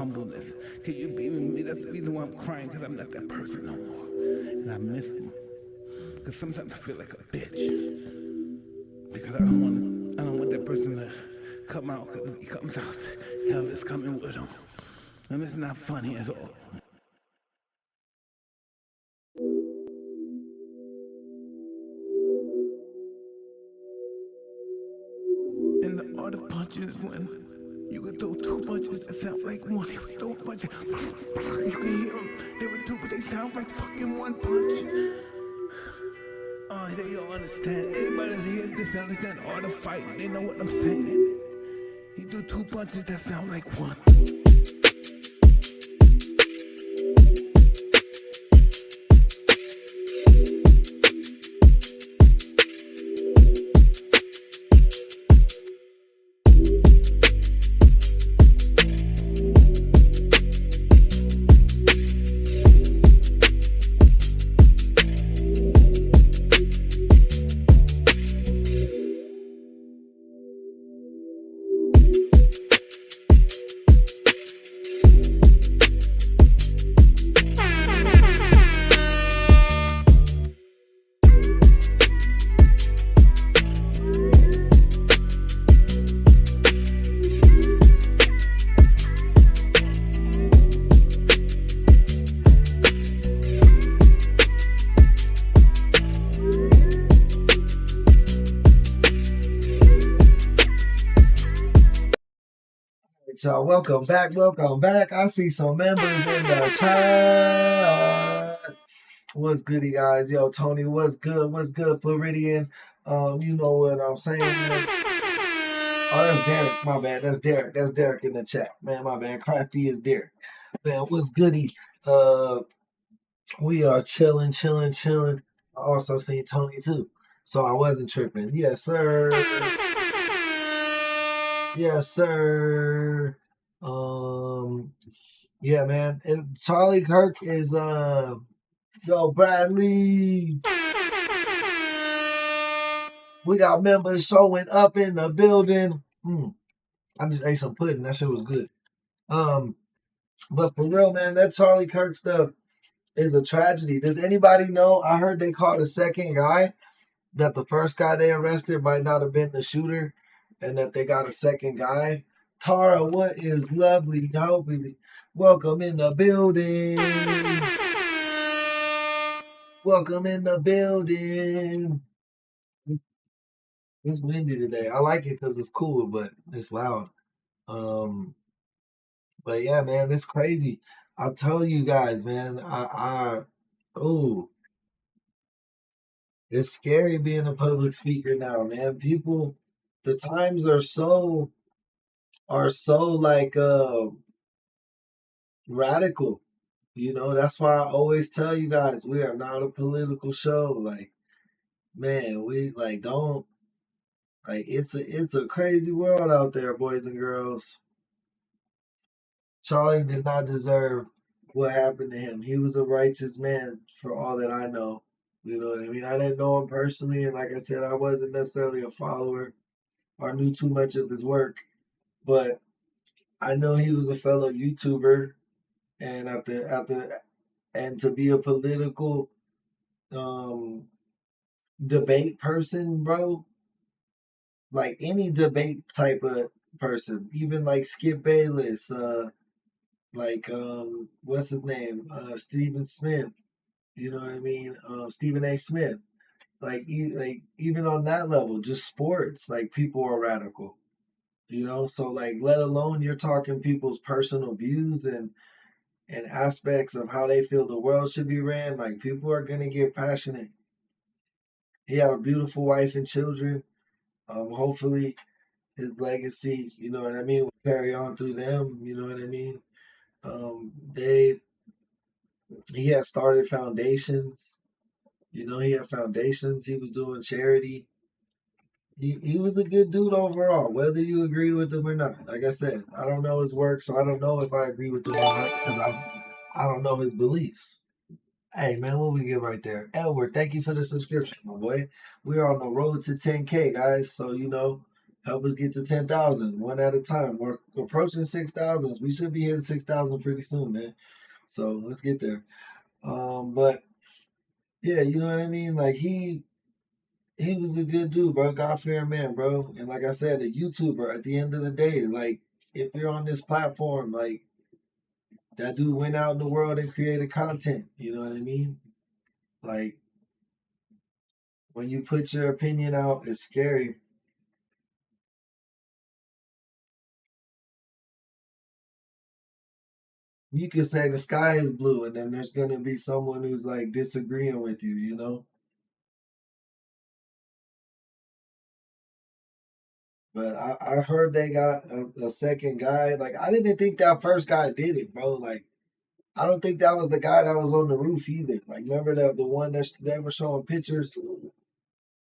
humbleness. Can you be with me? That's the reason why I'm crying, because I'm not that person no more. And I miss him. Because sometimes I feel like a bitch. Because I don't want that person to come out, because if he comes out, hell is coming with him. And it's not funny at all. And the art of punching is when you can throw two punches that sound like one. You can throw a punch, you can hear them. They were two, but they sound like fucking one punch. Oh, they all understand. Anybody that hears this understand art of fighting. They know what I'm saying. He do two punches that sound like one. Y'all, welcome back, welcome back. I see some members in the chat. What's goody, guys? Yo, Tony, what's good, Floridian? You know what I'm saying, man. Oh, that's Derek, my bad. That's Derek in the chat, man. My bad. Crafty is Derek, man. What's goody? We are chilling. I also seen Tony too, so I wasn't tripping. Yes, sir. Yes, sir. Yeah, man. And Charlie Kirk is yo, Bradley. We got members showing up in the building. I just ate some pudding. That shit was good. But for real, man, that Charlie Kirk stuff is a tragedy. Does anybody know? I heard they caught a second guy, that the first guy they arrested might not have been the shooter, and that they got a second guy. Tara, what is lovely? Hopefully, welcome in the building. Welcome in the building. It's windy today. I like it because it's cool, but it's loud. But yeah, man, it's crazy. I'll tell you guys, man. Oh, it's scary being a public speaker now, man. People, the times are so like radical. You know, that's why I always tell you guys we are not a political show. Like, man, we like don't like it's a crazy world out there, boys and girls. Charlie did not deserve what happened to him. He was a righteous man for all that I know. You know what I mean? I didn't know him personally, and like I said, I wasn't necessarily a follower or knew too much of his work, but I know he was a fellow YouTuber, and and to be a political um debate person, bro, like any debate type of person, even like Skip Bayless, like what's his name, Stephen Smith, you know what I mean, Stephen A. Smith, like even on that level, just sports, like people are radical, you know. So like, let alone you're talking people's personal views and aspects of how they feel the world should be ran. Like people are gonna get passionate. He had a beautiful wife and children. Hopefully his legacy, you know what I mean, will carry on through them. You know what I mean. They He had started foundations. You know, he had foundations. He was doing charity. He was a good dude overall, whether you agree with him or not. Like I said, I don't know his work, so I don't know if I agree with him or not because I don't know his beliefs. Hey man, what we get right there? Edward, thank you for the subscription, my boy. We are on the road to 10K, guys. So you know, Help us get to 10,000 one at a time. We're approaching 6,000. We should be hitting 6,000 pretty soon, man. So let's get there. But yeah, you know what I mean. Like he was a good dude, bro. God fearing man, bro. And like I said, a YouTuber. At the end of the day, like if you're on this platform, like that dude went out in the world and created content. You know what I mean? Like when you put your opinion out, it's scary. You could say the sky is blue, and then there's gonna be someone who's like disagreeing with you, you know. But I heard they got a second guy. Like I didn't think that first guy did it, bro. Like I don't think that was the guy that was on the roof either. Like remember the one that they were showing pictures.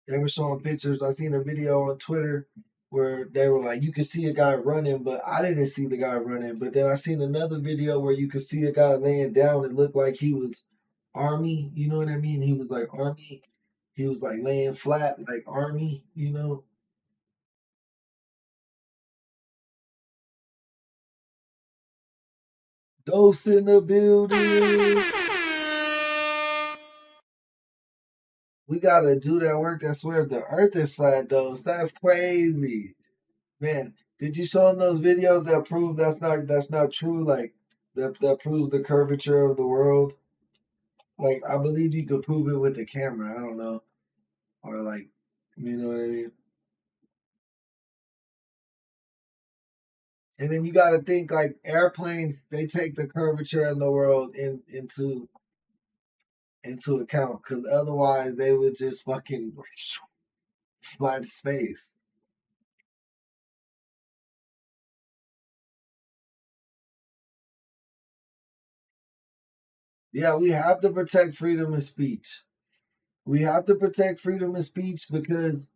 They were showing pictures. I seen a video on Twitter where they were like, you could see a guy running, but I didn't see the guy running. But then I seen another video where you could see a guy laying down. It looked like he was army. You know what I mean? He was like army. He was like laying flat, like army. You know, Dose in the building. We gotta do that work that swears the earth is flat, Dose. That's crazy. Man, did you show him those videos that prove that's not true? Like that proves the curvature of the world. Like I believe you could prove it with the camera. I don't know, or like, you know what I mean. And then you got to think like airplanes. They take the curvature in the world into account because otherwise they would just fucking fly to space. Yeah, we have to protect freedom of speech. We have to protect freedom of speech because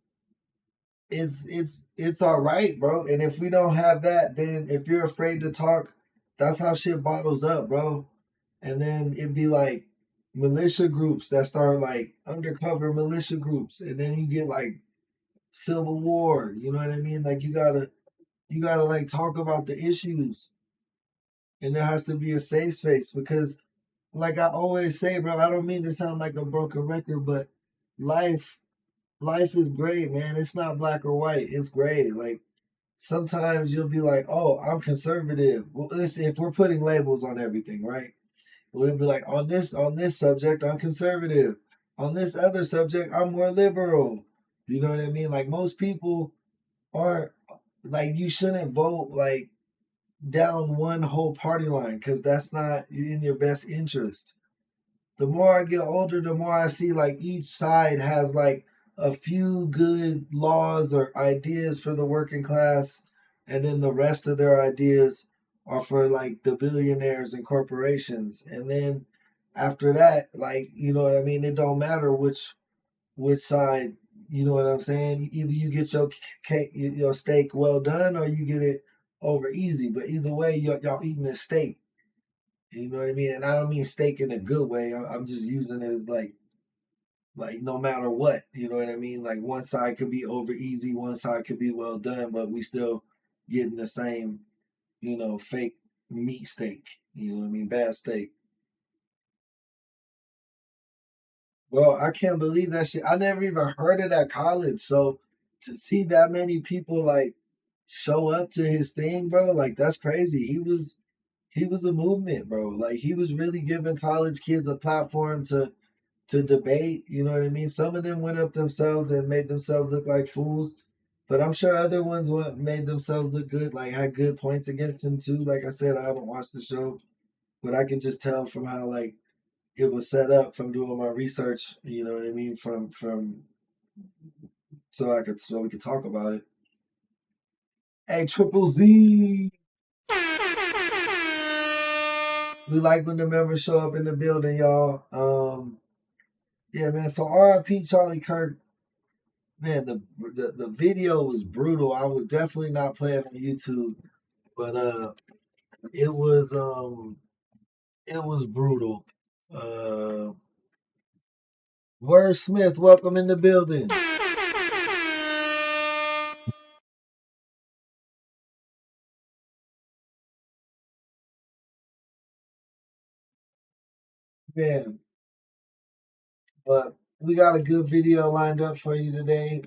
it's all right, bro. And if we don't have that, then if you're afraid to talk, that's how shit bottles up, bro. And then it'd be like militia groups that start like undercover militia groups, and then you get like civil war. You know what I mean? Like you gotta like talk about the issues, and there has to be a safe space because, like I always say, bro, I don't mean to sound like a broken record, but life life is gray, man. It's not black or white. It's gray. Like sometimes you'll be like, "Oh, I'm conservative." Well, listen, if we're putting labels on everything, right? We'll be like, "On this subject, I'm conservative. On this other subject, I'm more liberal." You know what I mean? Like most people aren't like you shouldn't vote like down one whole party line because that's not in your best interest. The more I get older, the more I see like each side has like a few good laws or ideas for the working class, and then the rest of their ideas are for like the billionaires and corporations. And then after that, like you know what I mean, it don't matter which side, you know what I'm saying? Either you get your cake, your steak well done, or you get it over easy. But either way, y'all eating a steak. You know what I mean? And I don't mean steak in a good way. I'm just using it as like no matter what. You know what I mean? Like one side could be over easy, one side could be well done, but we still getting the same, fake meat steak. You know what I mean? Bad steak. Well, I can't believe that shit. I never even heard it at college. So to see that many people like show up to his thing, bro, like that's crazy. He was a movement, bro. Like he was really giving college kids a platform to debate. You know what I mean? Some of them went up themselves and made themselves look like fools, but I'm sure other ones made themselves look good, like had good points against him too. Like I said, I haven't watched the show, but I can just tell from how like it was set up from doing my research. You know what I mean? From so we could talk about it. Hey, Triple Z, we like when the members show up in the building, y'all. Yeah, man. So R.I.P. Charlie Kirk. Man, the video was brutal. I would definitely not play it on YouTube, but it was brutal. Uh, Word Smith, welcome in the building. Man, but we got a good video lined up for you today.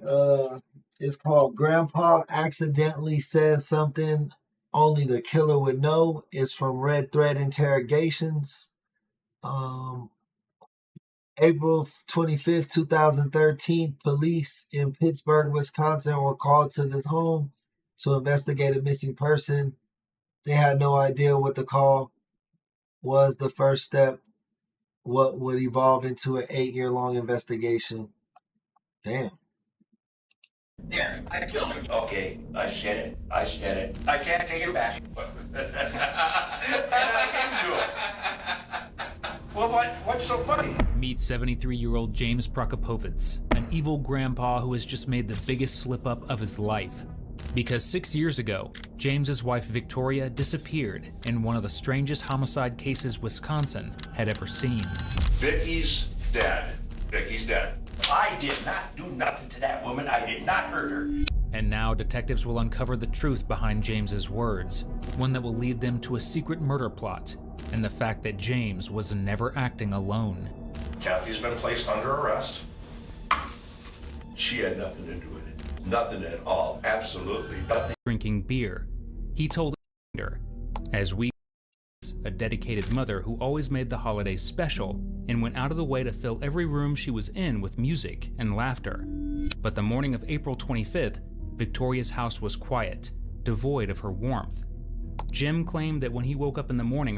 It's called Grandpa Accidentally Says Something Only the Killer Would Know. It's from Red Thread Interrogations. Um, April 25th, 2013, police in Pittsburgh, Wisconsin were called to this home to investigate a missing person. They had no idea what the call was. The first step, what would evolve into an 8-year-long investigation. Damn. Yeah, I killed him. Okay, I said it. I said it. I can't take it back. Well, what's so funny? Meet 73-year-old James Prokopovitz, an evil grandpa who has just made the biggest slip-up of his life. Because 6 years ago, James's wife Victoria disappeared in one of the strangest homicide cases Wisconsin had ever seen. Vicky's dead. Vicky's dead. I did not do nothing to that woman. I did not hurt her. And now detectives will uncover the truth behind James's words, one that will lead them to a secret murder plot and the fact that James was never acting alone. Kathy's been placed under arrest. She had nothing to do with it. Nothing at all. Absolutely nothing. Drinking beer, he told her, as we, a dedicated mother who always made the holidays special and went out of the way to fill every room she was in with music and laughter. But the morning of April 25th, Victoria's house was quiet, devoid of her warmth. Jim claimed that when he woke up in the morning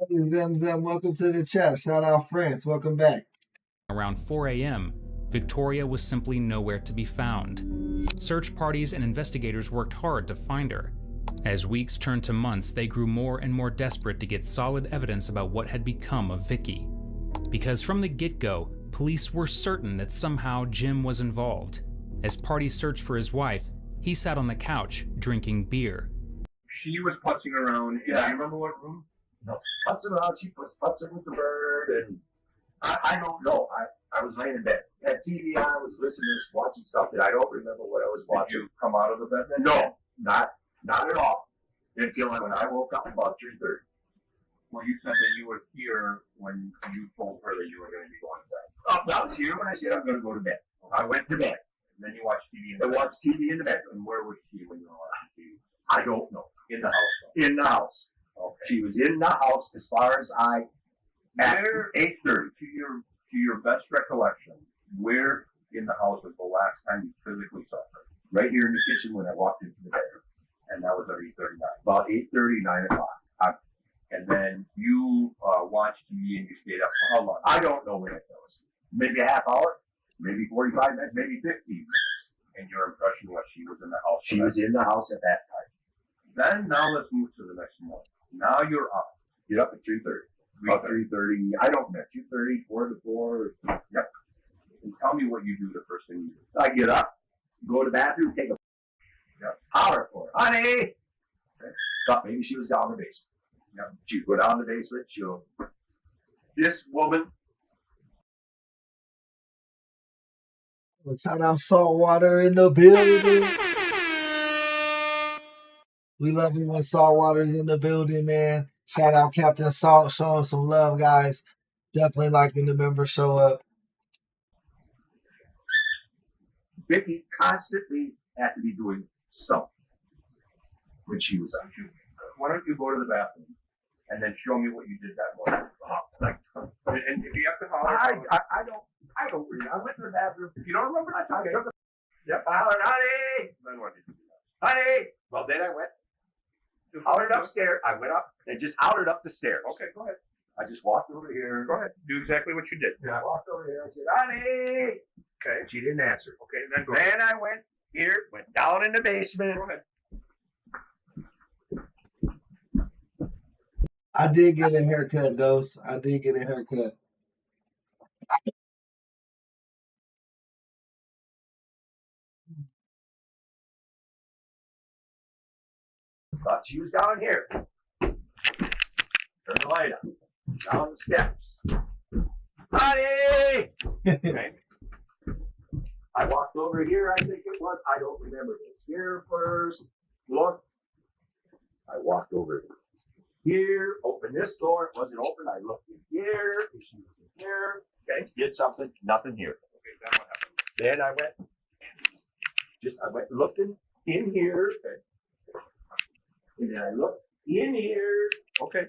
Hey, Zem, welcome to the chat. Shout out France. Welcome back. around 4 a.m., Victoria was simply nowhere to be found. Search parties and investigators worked hard to find her. As weeks turned to months, they grew more and more desperate to get solid evidence about what had become of Vicky. Because from the get-go, police were certain that somehow Jim was involved. As parties searched for his wife, he sat on the couch drinking beer. She was putzing around. Yeah, I remember what room? No, putzing around. She was putzing with the bird, and I don't know. I was laying in bed. Had TV on. I was listening, watching stuff that I don't remember what I was watching. Did you come out of the bed then? No, not at all. Until when I woke up about 3:30. Well, you said that you were here when you told her that you were going to be going to bed. I was here when I said I'm going to go to bed. I went to bed. And then you watched TV in I the bed. watched TV in the bedroom. And where was she when you were watching TV? I don't know. In the house. In the house. Okay. She was in the house as far as at Where, 8:30. to your best recollection, where in the house was the last time you physically saw her? Right here in the kitchen when I walked into the bedroom. And that was at 8:39. About 8:30, 9 o'clock. And then you watched TV and you stayed up for how long? I don't know when it was. Maybe a half hour, maybe 45 minutes, maybe 15 minutes. And your impression was she was in the house. She was in the house at that time. Then now let's move to the next morning. Now you're up. Get up at 3:30. About 3:30. I don't know. 2:30, 4 to 4. Yep. And tell me what you do the first thing you do. I get up, go to the bathroom, take a holler for her. Honey! Okay. Thought maybe she was down in the basement. Yep. She'd go down in the basement. This woman. Shout out Saltwater in the building. We love it when Saltwater's in the building, man. Shout out Captain Salt. Show him some love, guys. Definitely like when the members show up. Vicky constantly had to be doing something when she was up. Why don't you go to the bathroom and then show me what you did that morning? And if you have to holler, I don't really. I went to the bathroom. if you don't remember, I okay. took a, yep, I hollered, honey, Then what did you do? honey. Well, then I went, hollered upstairs. I went up and just hollered up the stairs. Okay, go ahead. I just walked over here. Go ahead. Do exactly what you did. I walked over here. I said, honey. Okay. She didn't answer. Okay, then go ahead. Then I went here, went down in the basement. Go ahead. I did get a haircut, though. I did get a haircut. Thought she was down here. Turn the light up. Down the steps. Honey! Okay. I walked over here, I think it was. I don't remember this. Here first. Look. I walked over here, open this door. It wasn't open. I looked in here. She was in here. Okay, did something. Nothing here. Okay, then what happened? Then I went looking in here. Okay. And then I looked in here. Okay.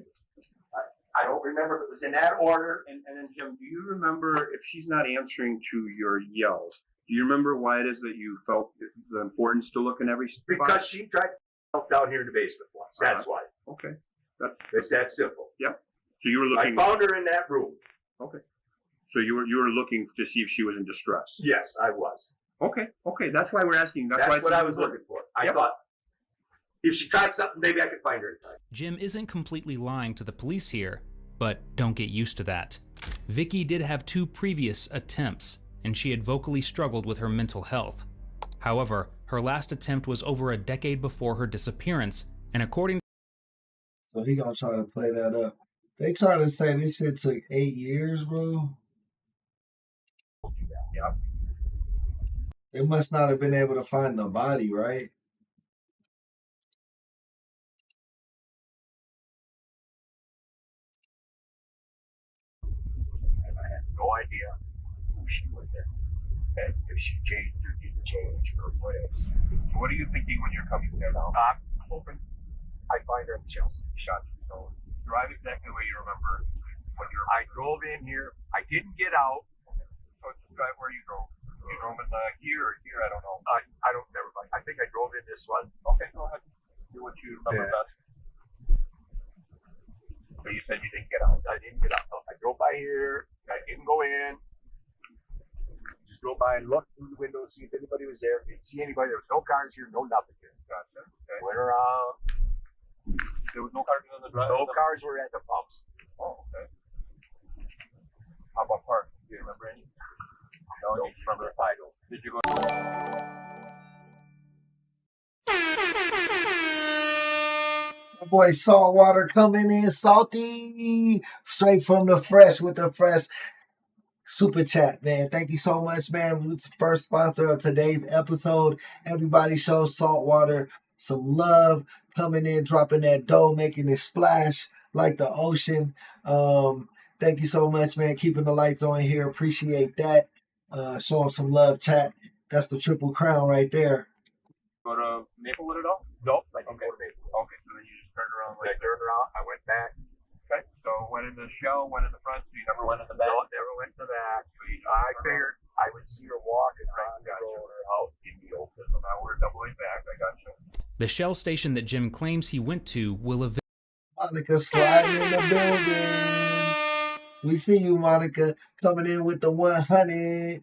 I don't remember if it was in that order. And then, Jim, do you remember if she's not answering to your yells? Do you remember why it is that you felt the importance to look in every spot? Because she tried to help down here in the basement once. That's why. Okay. It's that simple. Yep. So you were looking. I found her in that room. Okay. So you were looking to see if she was in distress. Yes, I was. Okay. That's why we're asking. That's what I was looking for. I thought if she tried something, maybe I could find her in time. Jim isn't completely lying to the police here, but don't get used to that. Vicky did have 2 previous attempts, and she had vocally struggled with her mental health. However, her last attempt was over a decade before her disappearance, and according So he gonna try to play that up. They try to say this shit took 8 years, bro. Yeah. They must not have been able to find the body, right? And I had no idea who she was there. And if she changed or didn't change her ways. What are you thinking when you're coming there now? I'm hoping I find her in Chelsea. Shot. So Drive exactly the way you remember when you're. I drove in here. I didn't get out. So drive where you drove. You drove in here or here? I don't know. I don't never mind. I think I drove in this one. Okay, go ahead. Do what you remember best. But you said you didn't get out. I didn't get out. I drove by here. I didn't go in. Just drove by and looked through the window to see if anybody was there. Didn't see anybody. There was no cars here. No nothing here. Gotcha. Okay. Went around. There was no cars on the drive. No cars were at the pumps. Oh, okay. How about park? Do you remember any? No, Don't remember if I don't. Did you go? My boy Saltwater coming in salty, straight from the fresh with the fresh super chat, man. Thank you so much, man. It's the first sponsor of today's episode. Everybody show Saltwater some love, coming in, dropping that dough, making it splash like the ocean. Thank you so much, man. Keeping the lights on here. Appreciate that. Show them some love, chat. That's the Triple Crown right there. Go to Maplewood at all? Nope. I didn't go to Maplewood. Okay, so then you just turned around. I turned around. I went back. Okay, so went in the shell, went in the front, so you never went in the back? No, never went to the back. I figured I would see her walking around the road or out in the open. So now we're doubling back. I got you. the Shell station that Jim claims he went to will eventually Monica sliding in the building. We see you, Monica, coming in with the 100.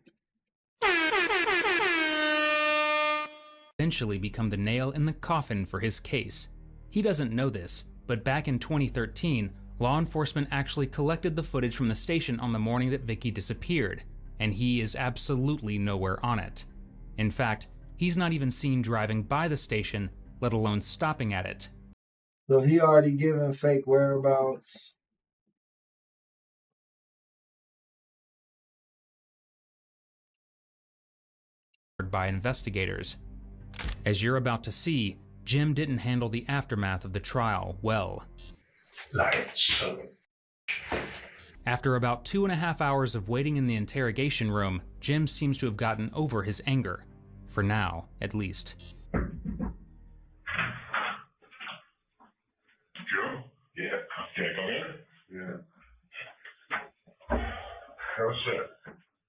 become the nail in the coffin for his case. He doesn't know this, but back in 2013, law enforcement actually collected the footage from the station on the morning that Vicky disappeared, and he is absolutely nowhere on it. In fact, he's not even seen driving by the station, let alone stopping at it. So he already given fake whereabouts. By investigators. As you're about to see, Jim didn't handle the aftermath of the trial well. After about 2.5 hours of waiting in the interrogation room, Jim seems to have gotten over his anger. For now, at least. Joe? Yeah. Can I come in? Yeah. How's that?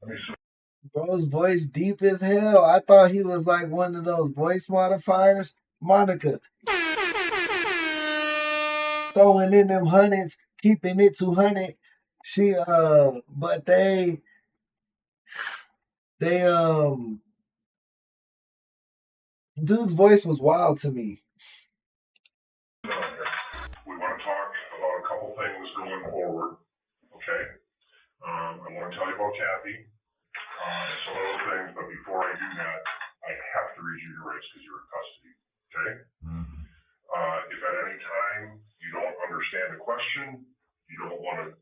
Let me see. Bro's voice deep as hell. I thought he was like one of those voice modifiers. Monica. Throwing in them hundreds, keeping it 200. She, but they, dude's voice was wild to me. We want to talk about a couple things going forward, okay? I want to tell you about Kathy, and some other things, but before I do that, I have to read you your rights because you're in custody, okay? If at any time you don't understand the question, you don't want to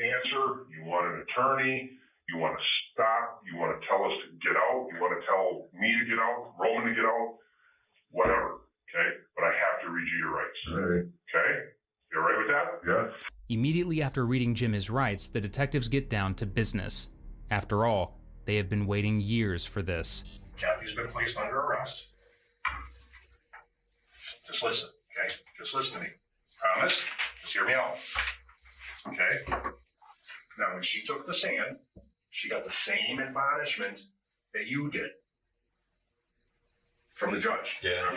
answer, you want an attorney, you want to stop, you want to tell us to get out, you want to tell me to get out, Roman to get out, whatever, okay? But I have to read you your rights, okay? You all right immediately after reading Jim his rights, the detectives get down to business. After all, they have been waiting years for this. Kathy's been placed under arrest. Just listen, okay? Just listen to me. Promise? Just hear me out. Okay? Now, when she took the stand, she got the same admonishment that you did from the judge. Yeah.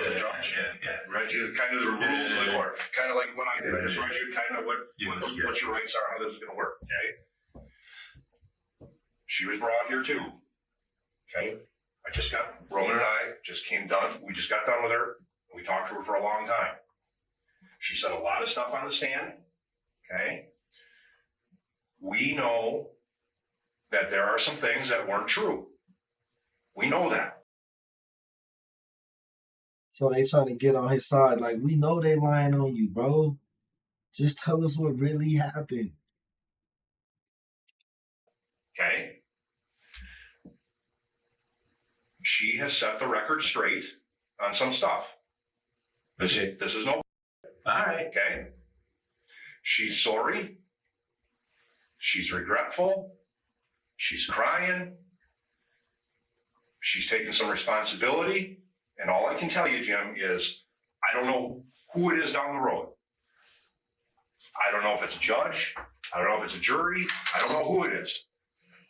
Read you kind of the rules of the court, kind of like what I did. I just read you kind of what your rights are, how this is going to work. Okay. She was brought here too. Okay. Roman and I just came done. We just got done with her. We talked to her for a long time. She said a lot of stuff on the stand. Okay. We know that there are some things that weren't true. We know that. So they trying to get on his side. Like, we know they lying on you, bro. Just tell us what really happened. Okay. She has set the record straight on some stuff. This is no. All right. Okay. She's sorry. She's regretful. She's crying. She's taking some responsibility. And all I can tell you, Jim, is I don't know who it is down the road. I don't know if it's a judge. I don't know if it's a jury. I don't know who it is.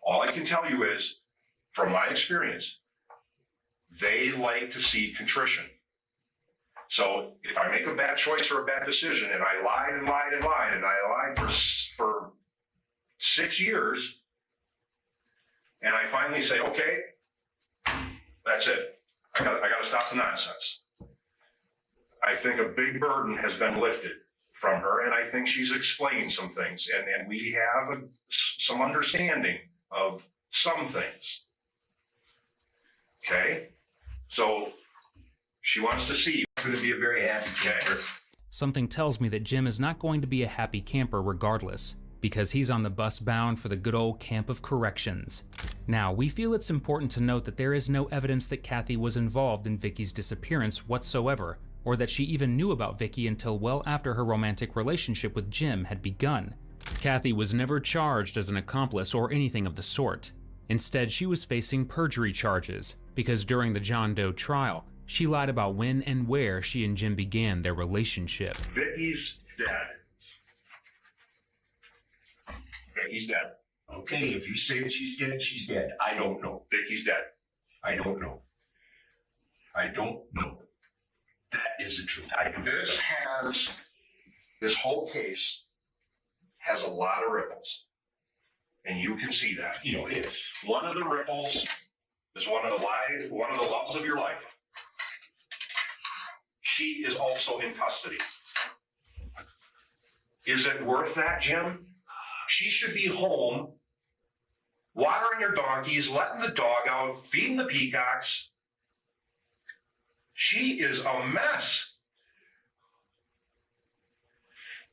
All I can tell you is, from my experience, they like to see contrition. So if I make a bad choice or a bad decision, and I lied and lied and lied, and I lied for 6 years, and I finally say, okay, that's it. I got to stop the nonsense. I think a big burden has been lifted from her, and I think she's explained some things, and we have some understanding of some things. Okay? So she wants to see you. It's going to be a very happy camper. Something tells me that Jim is not going to be a happy camper regardless, because he's on the bus bound for the good old camp of corrections. Now, we feel it's important to note that there is no evidence that Kathy was involved in Vicky's disappearance whatsoever, or that she even knew about Vicky until well after her romantic relationship with Jim had begun. Kathy was never charged as an accomplice or anything of the sort. Instead, she was facing perjury charges, because during the John Doe trial, she lied about when and where she and Jim began their relationship. Vicky's dead. Vicky's dead. Okay, if you say she's dead, she's dead. I don't know. Vicky's dead. I don't know. I don't know. That is the truth. I don't know. This whole case has a lot of ripples. And you can see that. You know, it is. One of the ripples is one of the loves of your life. She is also in custody. Is it worth that, Jim? She should be home, watering your donkeys, letting the dog out, feeding the peacocks. She is a mess.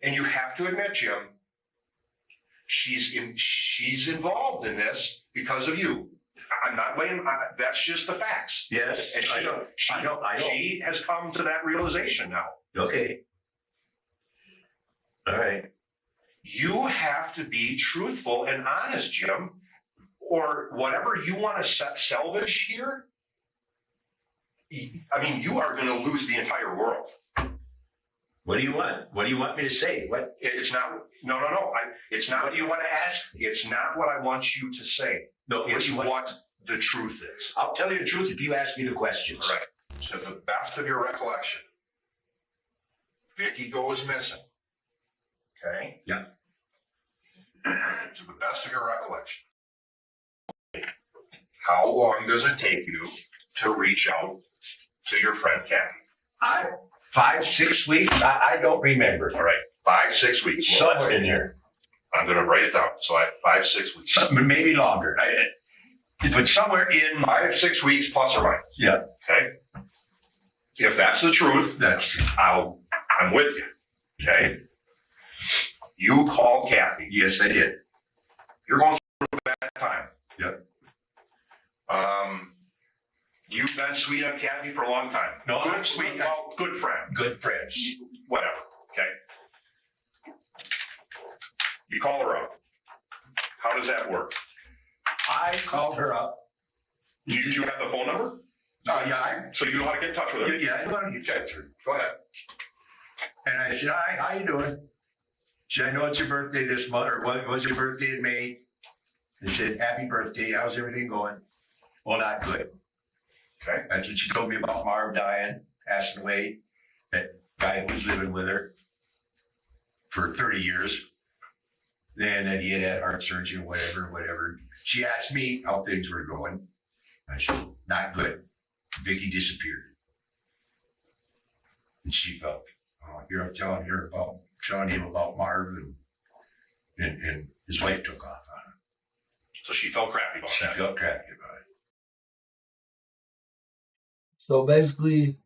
And you have to admit, Jim, she's involved in this because of you. I'm not blaming. That's just the facts. Yes, and I know. She has come to that realization now. Okay. All right. You have to be truthful and honest, Jim, or whatever you want to salvage here. I mean, you are going to lose the entire world. What do you want? What do you want me to say? What? It's not. No. It's not what you want to ask. It's not what I want you to say. No. It's what the truth is. I'll tell you the truth if you ask me the questions. All right. To the best of your recollection, Vicky goes missing. Okay? Yeah. To the best of your recollection. How long does it take you to reach out to your friend Kathy? 5, 6 weeks? I don't remember. All right. 5, 6 weeks. Somewhere in there. I'm going to write it down. So 5, 6 weeks. Maybe longer. But somewhere in 5, 6 weeks plus or minus. Yeah. Okay. If that's the truth, I'm with you. Okay. You called Kathy. Yes, I did. You're going through a bad time. Yep. You've been sweet on Kathy for a long time. No, good, sweet, well, good friend. Good friends. Whatever. Okay. You call her up. How does that work? I called her up. You have the phone number? Yeah, So you know how to get in touch with her? I know how to get in touch with her. Go ahead. And I said, hi, how you doing? She said, I know it's your birthday this month, or was your birthday in May? I said, happy birthday, how's everything going? Well, not good. Okay. That's what she told me about Marv dying, passing away. That guy who was living with her for 30 years. Then that he had had heart surgery, whatever. She asked me how things were going. I said, not good. Vicky disappeared. And she felt, here I'm telling him about Marv, and his wife took off on him. So she felt crappy about that. She felt crappy about it. So basically,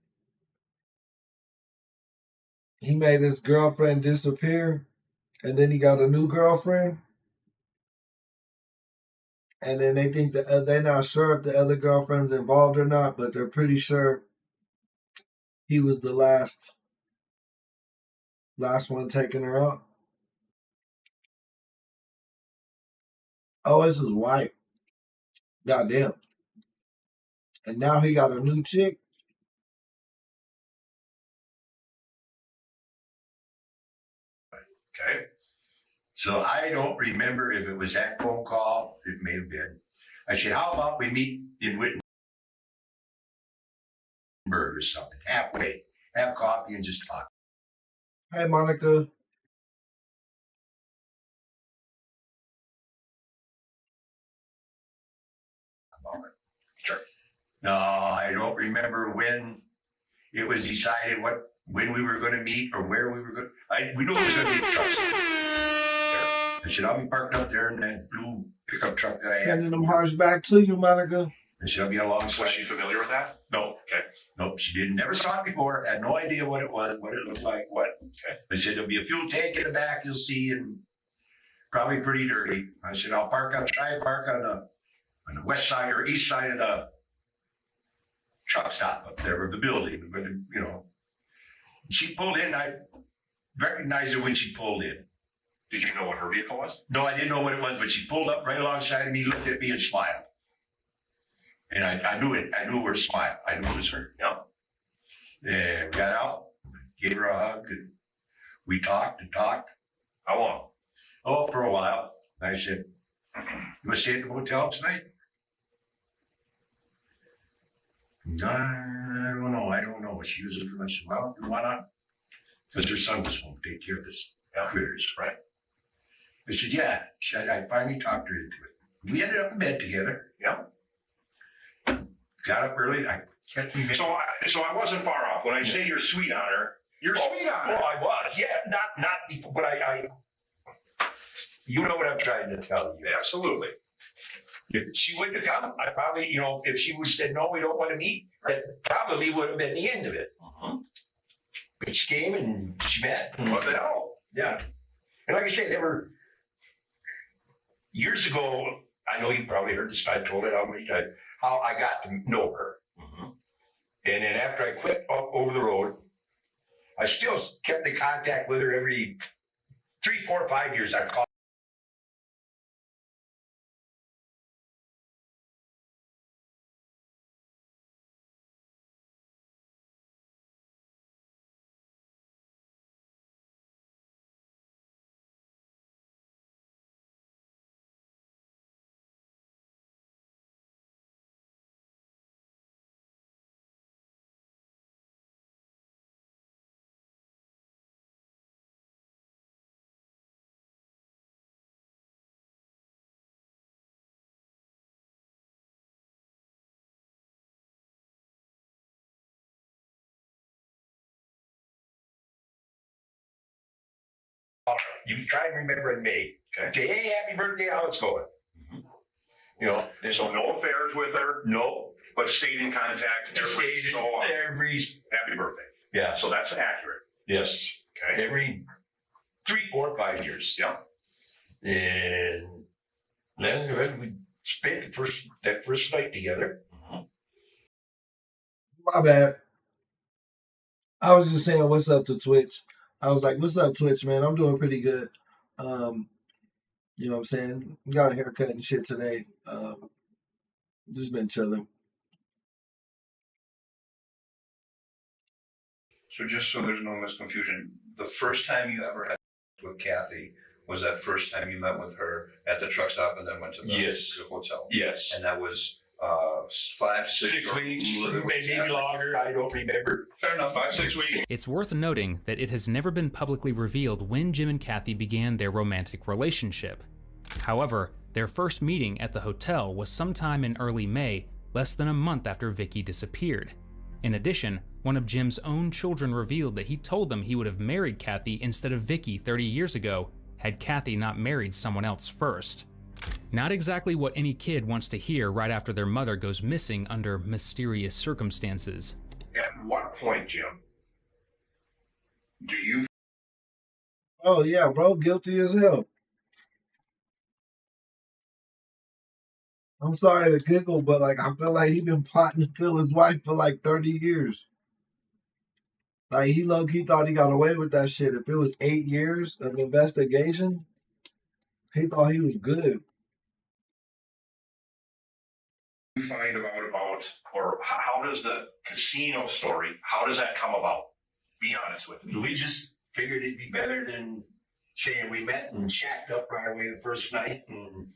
he made his girlfriend disappear, and then he got a new girlfriend. And then they think that they're not sure if the other girlfriend's involved or not, but they're pretty sure he was the last one taking her out. Oh, it's his wife. Goddamn. And now he got a new chick. Okay. So I don't remember if it was that phone call. It may have been. I said, how about we meet in Wittenberg or something, halfway, have coffee and just talk. Hey, Monica. Sure. No, I don't remember when it was decided when we were going to meet or where we were going. We knew we were going to meet truck stop. I said, I'll be parked up there in that blue pickup truck that I had. Sending them hearts back to you, Monica. I said, I'll be along. Was she familiar with that? No. Okay. Nope, she didn't. Never saw it before. Had no idea what it was, what it looked like, what. Okay. I said, there'll be a fuel tank in the back, you'll see, and probably pretty dirty. I said, I'll try to park on the west side or east side of the truck stop up there, or the building, but she pulled in. I recognized her when she pulled in. Did you know what her vehicle was? No, I didn't know what it was, but she pulled up right alongside of me, looked at me, and smiled. And I knew it. I knew her smile. I knew it was her. Yeah. And we got out, gave her a hug, and we talked and talked. How long? Oh, for a while. I said, you want to stay at the hotel tonight? No, I don't know. She was looking. I said, well, why not? Because her son was home to take care of his critters. Right. I said, yeah. I finally talked her into it. We ended up in bed together. Yeah. Got up early. I kept me. So I wasn't far off. When I say you're sweet on her, you're sweet on her. Oh, I was. Yeah, not before, but I. You know what I'm trying to tell you. Absolutely. If she wouldn't have come, I probably, if she would have said, no, we don't want to meet, that probably would have been the end of it. Mm-hmm. But she came and she met. What the hell? Yeah. And like I say, there were, years ago, I know you probably heard this, I told it how many times, how I got to know her. Mm-hmm. And then after I quit over the road, I still kept in contact with her every 3, 4, 5 years. I'd call. You try and remember in May. Okay. Say, hey, happy birthday, how it's going. Mm-hmm. So no affairs with her? No. But stayed in contact every so often. Happy birthday. Yeah. So that's accurate. Yes. Okay. Every 3, 4, 5 years. Yeah. And then we spent that first night together. Mm-hmm. My bad. I was just saying what's up to Twitch. I was like, what's up, Twitch, man? I'm doing pretty good. You know what I'm saying? Got a haircut and shit today. Just been chilling. So just so there's no misconfusion, the first time you ever had with Kathy was that first time you met with her at the truck stop and then went to the Yes. hotel? Yes. And that was 5, 6 weeks, maybe longer. I don't remember. Fair enough, 5, 6 weeks. It's worth noting that it has never been publicly revealed when Jim and Kathy began their romantic relationship. However, their first meeting at the hotel was sometime in early May, less than a month after Vicky disappeared. In addition, one of Jim's own children revealed that he told them he would have married Kathy instead of Vicky 30 years ago had Kathy not married someone else first. Not exactly what any kid wants to hear right after their mother goes missing under mysterious circumstances. At what point, Jim, do you Oh yeah, bro, guilty as hell. I'm sorry to giggle, but like I feel like he been plotting to kill his wife for like 30 years. Like he thought he got away with that shit. If it was 8 years of investigation, he thought he was good. find about, or how does the casino story, how does that come about? Be honest with me. We just figured it'd be better than saying we met and shacked up right away the first night. And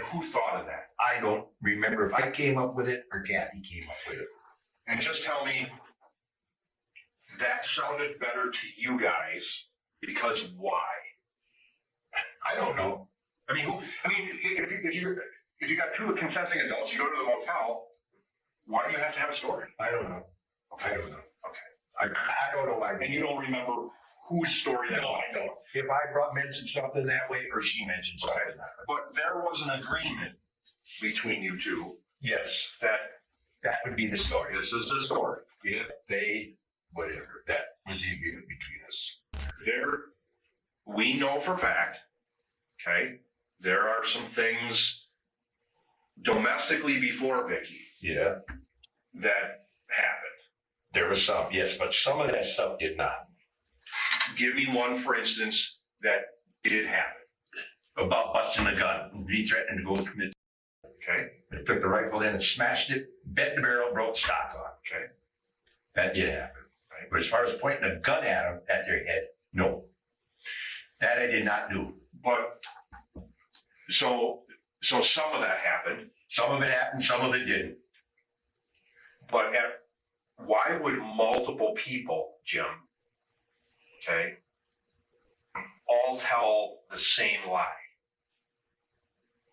who thought of that? I don't remember if I came up with it or Kathy came up with it. And just tell me, that sounded better to you guys because why? I don't know. I mean, if you got two consenting adults, you go to the motel, why do you have to have a story? I don't know. Okay. I don't know. Okay. I don't know why. And you don't remember whose story that No, was? I don't. If I mentioned something that way or she mentioned something that way. But there was an agreement between you two Yes, that would be the story. this is the story. If they, whatever, that was the agreement between us. We know for fact, okay, there are some things domestically before Vicky Yeah. that happened. There was some, yes, but some of that stuff did not. Give me one, for instance, that did happen. About busting a gun. He threatened to go commit. Okay? They took the rifle in and smashed it, bent the barrel, broke the stock on. Okay? That did happen. Right? But as far as pointing a gun at them, at their head, no. That I did not do. But so some of that happened, Some of it happened, some of it didn't. but why would multiple people, Jim, okay, all tell the same lie?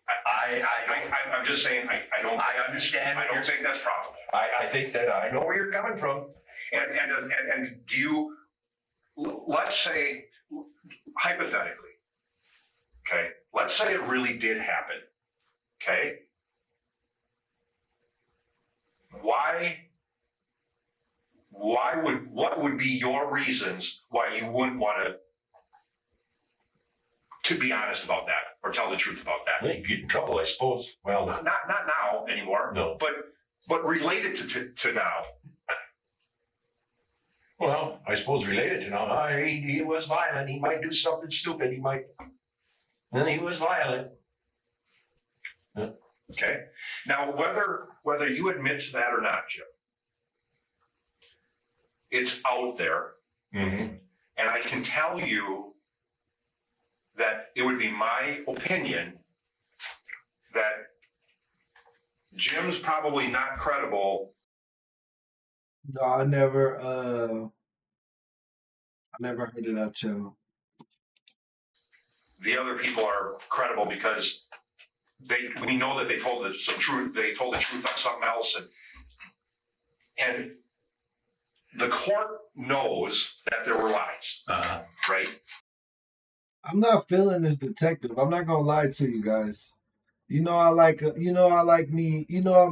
I'm just saying, I don't. I understand. I don't think that's probable. I think that I know where you're coming from. And do you, let's say, hypothetically, okay, let's say it really did happen, okay? What would be your reasons why you wouldn't want to be honest about that or tell the truth about I that? think you get in trouble, I suppose. Well, Not now anymore. No. But related to now. well, I suppose related to now. He was violent. He might do something stupid. He was violent. Okay. Now, whether you admit to that or not, Jim, it's out there, Mm-hmm. and I can tell you that it would be my opinion that Jim's probably not credible. No, I never heard of that channel. The other people are credible because we know that they told the truth on something else, and the court knows that there were lies, right? I'm not feeling this detective. I'm not gonna lie to you guys. I'm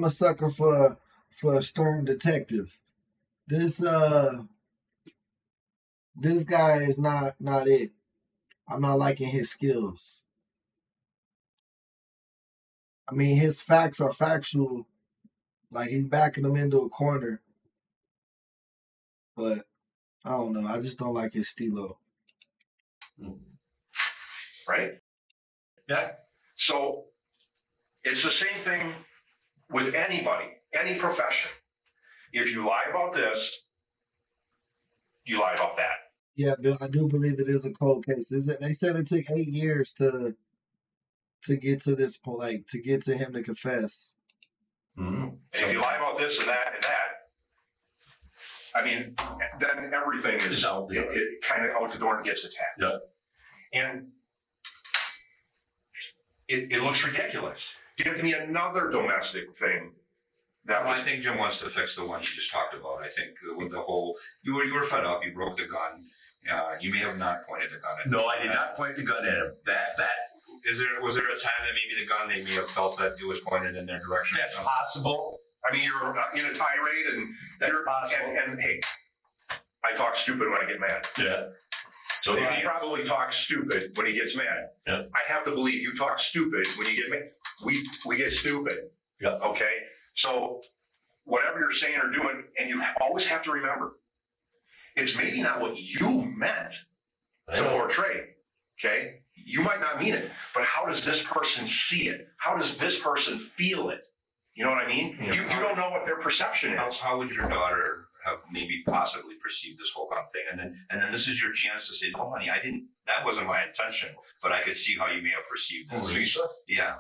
a sucker for a stern detective. This guy is not it. I'm not liking his skills. I mean, his facts are factual, like he's backing them into a corner. But I don't know. I just don't like his stilo. Right? Yeah. So it's the same thing with anybody, any profession. If you lie about this, you lie about that. Yeah, Bill, I do believe it is a cold case. They said it took 8 years to get to this point, like to get to him to confess. Mm-hmm. And if you lie about this and that and that, I mean, then everything is out the door. it kind of out the door and gets attacked. Yeah. And it looks ridiculous. Give me another domestic thing. That Well, was, I think Jim wants to fix the one you just talked about. I think with the whole, you were fed up, you broke the gun. You may have not pointed the gun at him. No, I did not point the gun at him. Was there a time that maybe the gun, they may have felt that it was pointed in their direction? That's possible. I mean, you're in a tirade and you're, and hey, I talk stupid when I get mad. Yeah. So He probably talks stupid when he gets mad. Yeah. I have to believe you talk stupid when you get mad. We get stupid. Yeah. Okay? So whatever you're saying or doing, and you always have to remember, it's maybe not what you meant to portray. Okay? You might not mean it, but how does this person see it? How does this person feel it? You know what I mean? Yeah. You don't know what their perception is. How would your daughter have maybe possibly perceived this whole gun thing? And then this is your chance to say, "Oh, honey, that wasn't my intention, but I could see how you may have perceived this." Lisa? Yeah.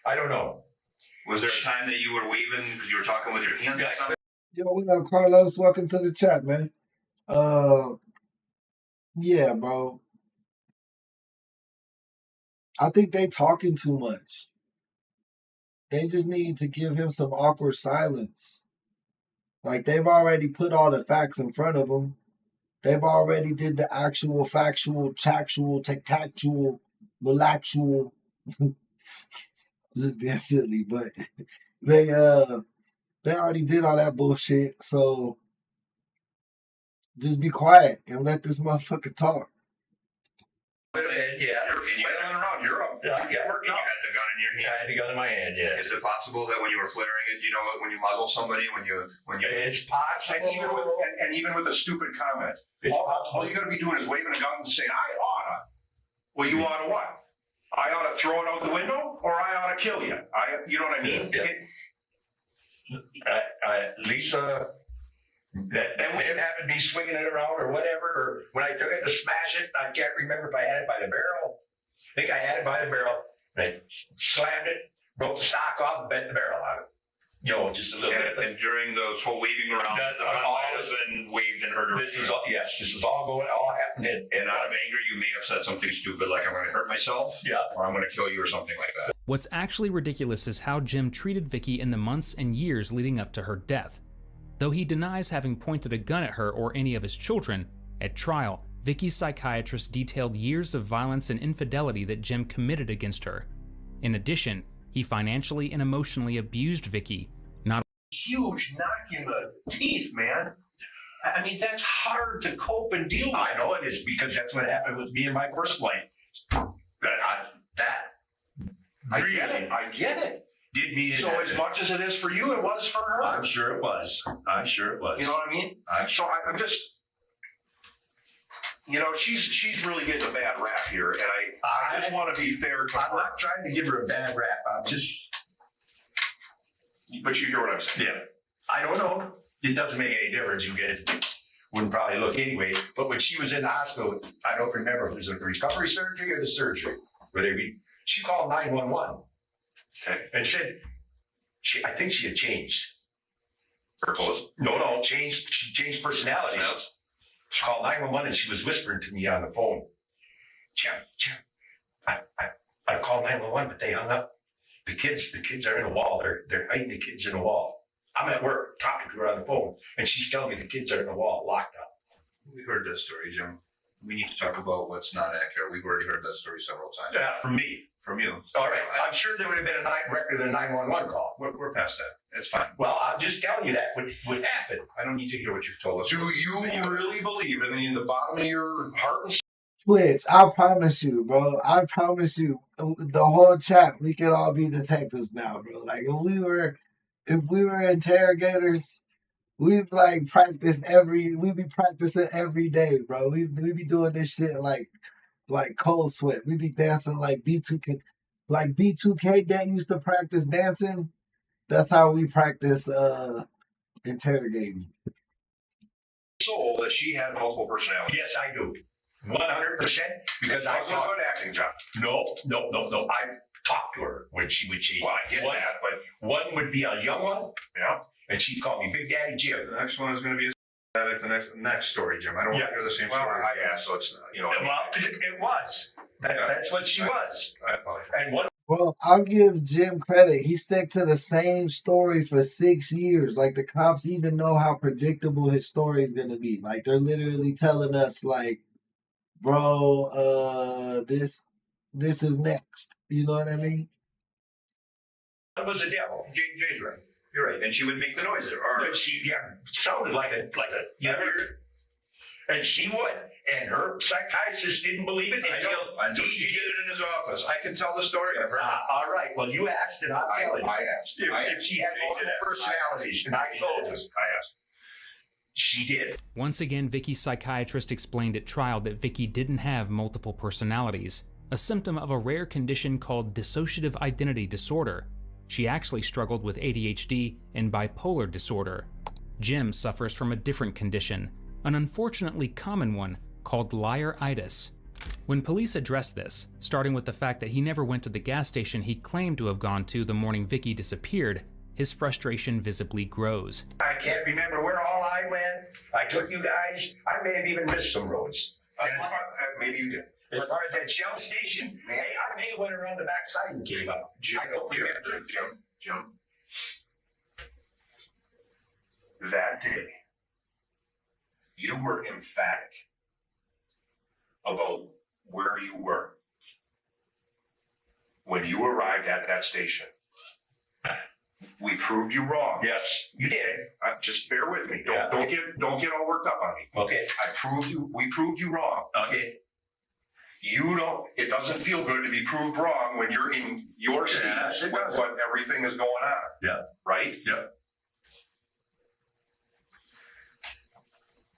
I don't know. Was there a time that you were waving because you were talking with your hands? Yo, what up, Carlos? Welcome to the chat, man. Yeah, bro. I think they talking too much. They just need to give him some awkward silence. Like they've already put all the facts in front of him. They've already did the actual, factual, tactual, tactual, malactual. Just being silly, but they already did all that bullshit. So just be quiet and let this motherfucker talk. Yeah. You're running around. You're up. Yeah, You yeah. worked out. You had the gun in your I hand. had the gun in my hand, yeah. Is it possible that when you were flaring it, when you muzzle somebody, when you It's And even with possible. and even with a stupid comment, It's all possible. you're gonna be doing is waving a gun and saying, "I oughta." Well, you oughta what? I oughta throw it out the window, or I oughta kill you. You know what I mean? Yeah. Lisa, that may have happened to me swinging it around or whatever, or when I took it to smash it, I can't remember if I had it by the barrel. I think I had it by the barrel. And I slammed it, broke the stock off, and bent the barrel out of it. Just a little bit. And during those whole waving around, That- the gun might have been waved and heard. This is all happening. And out of anger, you may have said something stupid like, "I'm going to hurt myself," Yeah. or "I'm going to kill you," or something like that. What's actually ridiculous is how Jim treated Vicky in the months and years leading up to her death. Though he denies having pointed a gun at her or any of his children, at trial, Vicky's psychiatrist detailed years of violence and infidelity that Jim committed against her. In addition, he financially and emotionally abused Vicky. Huge knock in the teeth, man. I mean, that's hard to cope and deal with. I know it is, because that's what happened with me in my first life. I get it. Did me in So that. as much as it is for you, it was for her. I'm sure it was. You know what I mean? So I'm just, she's really getting a bad rap here, and I just want to be fair to I'm her. not trying to give her a bad rap. I'm just, But you hear what I'm saying? yeah. I don't know. It doesn't make any difference. You guys wouldn't probably look anyway. But when she was in the hospital, I don't remember if it was the recovery surgery or the surgery. She called 911. Okay. And said, I think she had changed. Her clothes. No, she changed personalities. She called 911 and she was whispering to me on the phone. Jim, I called 911, but they hung up. The kids are in a wall. They're hiding the kids in a wall. I'm at work talking to her on the phone, and she's telling me the kids are in a wall, locked up. We heard this story, Jim. We need to talk about what's not accurate. We've already heard that story several times. Yeah, from me. From you. All right. I'm sure there would have been a record of a 911 call. We're past that. It's fine. Well, I'm just telling you that would happen. I don't need to hear what you've told us. Do you really believe, in the bottom of your heart and Switch, I promise you, bro. I promise you, the whole chat, we could all be detectives now, bro. Like if we were interrogators, we'd like we be practicing every day, bro. We be doing this shit like cold sweat. We be dancing like B2K. Like B2K that used to practice dancing. That's how we practice interrogating. Soul that she had multiple personalities. Yes, I do. 100%, because I That was thought, good acting, John. no. I talked to her when she would change. Well, I get that, but One would be a young one, yeah. and she'd call me Big Daddy Jim. The next one is gonna be the next story, Jim. I don't want to hear the same Well, story. so it's, you know. Well, it was. That's what she was. I apologize. And one Well, I'll give Jim credit. He stuck to the same story for 6 years. Like the cops even know how predictable his story is gonna be. Like they're literally telling us, like, bro, this is next. You know what I mean? was a devil. Jay's right. You're right, and she would make the noises. But she sounded like a you know, and she would. And her psychiatrist didn't believe it Until she did it in his office. I can tell the story. I've heard it. all right. Well, you asked, and I'll tell you. I asked. If she had multiple personalities, and I told her. I asked. She did. Once again, Vicky's psychiatrist explained at trial that Vicky didn't have multiple personalities, a symptom of a rare condition called dissociative identity disorder. She actually struggled with ADHD and bipolar disorder. Jim suffers from a different condition, an unfortunately common one called liar-itis. When police addressed this, starting with the fact that he never went to the gas station he claimed to have gone to the morning Vicky disappeared, his frustration visibly grows. I can't remember where all I went. I took you guys. I may have even missed some roads. Maybe you did. As far as that Shell station, hey, I may have went around the backside and came up. Jim. That day, you were emphatic about where you were when you arrived at that station. We proved you wrong. Yes, you did. Just bear with me. Yeah. Don't get all worked up on me. Okay. We proved you wrong. Okay. It doesn't feel good to be proved wrong when you're in your seat Yes, it with does. what everything is going on. Yeah. Right? Yeah.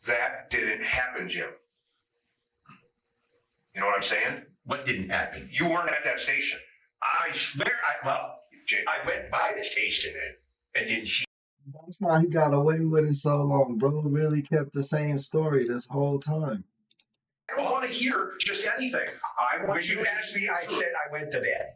That didn't happen, Jim. You know what I'm saying? What didn't happen? You weren't at that station. I swear, I went by the station and then she. That's how he got away with it so long. Bro really kept the same story this whole time. I don't want to hear just anything. When you asked me, I said I went to bed.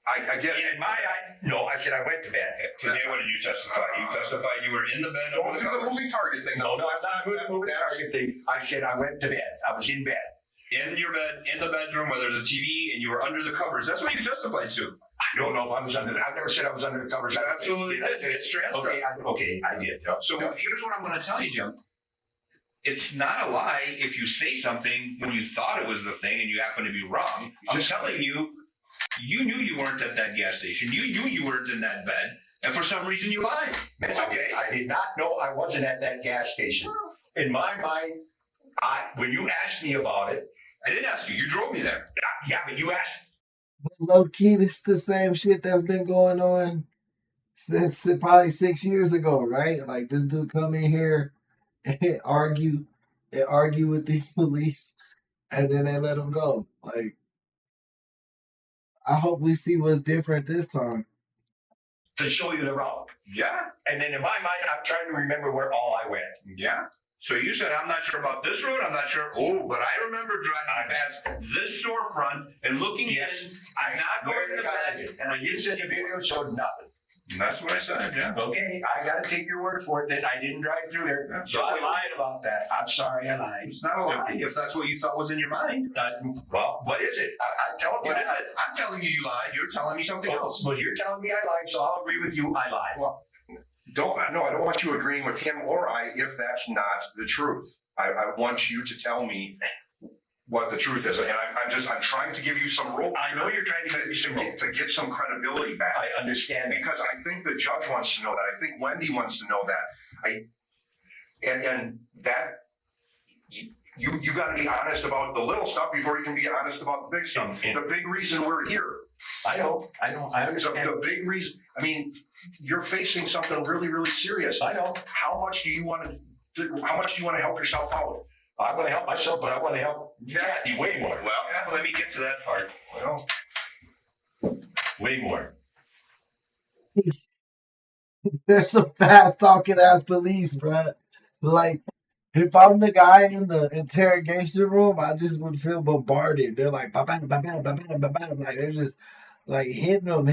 I get it. In my no, I said I went to bed. Today, what did you testify? You testified you were in the bed. Don't do the moving target thing. No, I'm not doing the moving target thing. I said I went to bed. I was in bed. In your bed, in the bedroom, where there's a TV, and you were under the covers. That's what you testified to. I don't know if I was under. I've never said I was under the covers. Absolutely did. It's transcript. Okay, I did. So here's what I'm going to tell you, Jim. It's not a lie if you say something when you thought it was the thing and you happen to be wrong. I'm telling you, you knew you weren't at that gas station. You knew you weren't in that bed, and for some reason you lied. Okay. I did not know I wasn't at that gas station. In my mind, when you asked me about it, I didn't ask you. You drove me there. yeah, but you asked. But low key, this is the same shit that's been going on since probably 6 years ago, right? Like this dude come in here and argue with these police, and then they let him go. Like, I hope we see what's different this time. To show you the route. Yeah. And then in my mind, I'm trying to remember where all I went. Yeah. So you said, I'm not sure about this road. I'm not sure. Oh, but I remember driving past this storefront and looking in. I'm not going to bed. And you said your video showed nothing. And that's what I said, yeah. Okay, I got to take your word for it that I didn't drive through there. So I lied about that. I'm sorry, I lied. It's not a lie if that's what you thought was in your mind. Well, what is it? I'm telling you What is that. it? I'm telling you you lied. You're telling me something else. Well, you're telling me I lied, so I'll agree with you. I lied. Well, I don't want you agreeing with him or I if that's not the truth. I want you to tell me what the truth is, and I'm trying to give you some rope. I know you're trying to give me some rope. To get some credibility back. I understand. Because I think the judge wants to know that. I think Wendy wants to know that. And that you got to be honest about the little stuff before you can be honest about the big stuff. The big reason we're here. I know. I understand. The big reason. I mean, you're facing something really, really serious. I know. How much do you want to help yourself out? I want to help myself, but I want to help Kathy way more. Well, let me get to that part. Well, Way more. There's some fast talking ass police, bruh. Like, if I'm the guy in the interrogation room, I just would feel bombarded. They're like, ba bam, ba bam, ba bam, ba bam. Like, they're just like hitting them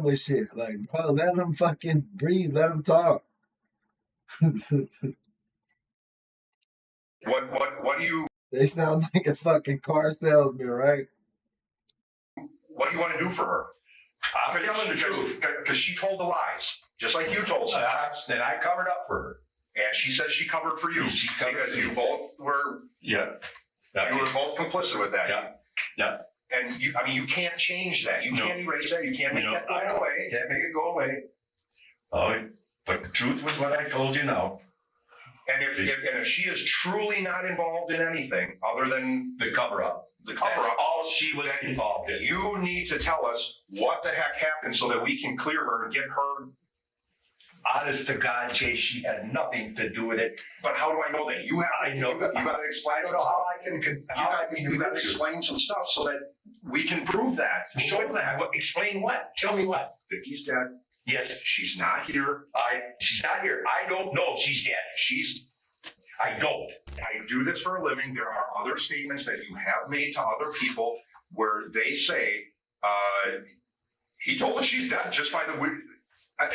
with shit. Like, bro, let them fucking breathe. Let them talk. What do you They sound like a fucking car salesman, right? what do you want to do for her? I'm telling the truth. Because she told the lies, just like you told us. And I covered up for her. And she said she covered for you. She covered because for you you. both were Yeah. you were both complicit with that. Yeah. Yeah. And you, I mean, you can't change that. You can't erase that. You can't make that go away. Can't make it go away. Oh, but the truth was what I told you now. And if she is truly not involved in anything other than The cover up. the cover up, All she was involved in. you need to tell us what the heck happened so that we can clear her and get her. Honest to God, Jay, she had nothing to do with it. But how do I know that? You have. I know. You got to explain. I don't know how I can. You got to explain some stuff so that we can prove that. Show that. Explain what? Tell me what? Vicky's dead. Yes. She's not here. She's not here. I don't know. She's dead. I don't. I do this for a living. There are other statements that you have made to other people where they say, he told us she's dead just by the way. And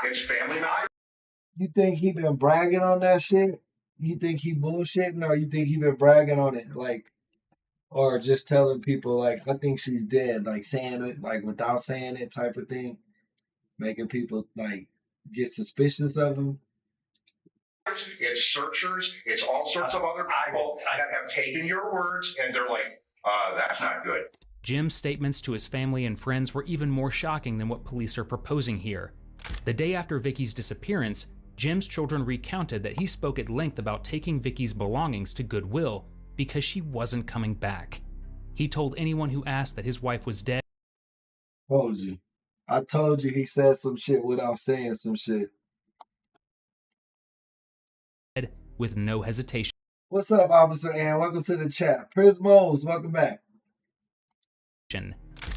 it's family matter. You think he been bragging on that shit? You think he bullshitting, or you think he been bragging on it, like, or just telling people like, I think she's dead, like saying it like without saying it type of thing, making people like get suspicious of him? It's searchers. It's all sorts of other people that have taken your words and they're like, that's not good. Jim's statements to his family and friends were even more shocking than what police are proposing here. The day after Vicky's disappearance, Jim's children recounted that he spoke at length about taking Vicky's belongings to Goodwill because she wasn't coming back. He told anyone who asked that his wife was dead. I told you he said some shit without saying some shit. With no hesitation. What's up, Officer Ann? Welcome to the chat. Prismos, welcome back.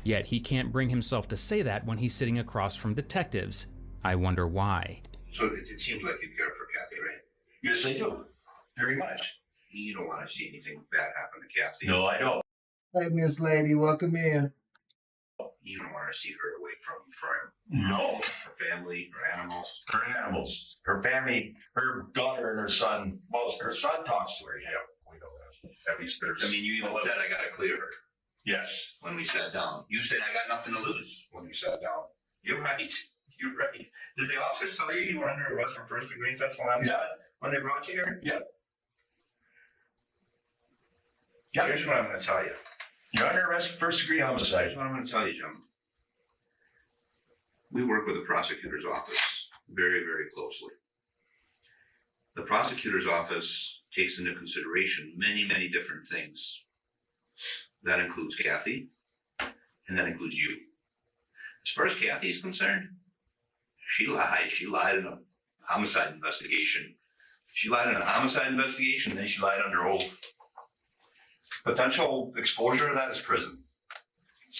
Yet he can't bring himself to say that when he's sitting across from detectives. I wonder why. So it seems like you care for Kathy, right? Yes, I do. Very much. You don't want to see anything bad happen to Kathy. No, I don't. Hey, Miss Lady, welcome in. You don't want to see her away from No. her family, her animals. Her animals. Her family, her daughter and her son. Well, her son talks to her. Yeah, we know that. At least there's. I mean, you even said I got to clear her Yes. when we sat down. You said I got nothing to lose when we sat down. You're right. You're right. Did the officers tell you were under arrest for first degree theft when they brought you here? Yeah. Here's what I'm going to tell you. You're under arrest for first degree homicide. Here's what I'm going to tell you, Jim. We work with the prosecutor's office very, very closely. The prosecutor's office takes into consideration many, many different things. That includes Kathy, and that includes you. As far as Kathy is concerned, she lied. She lied in a homicide investigation. She lied in a homicide investigation, and then she lied under oath. Potential exposure to that is prison.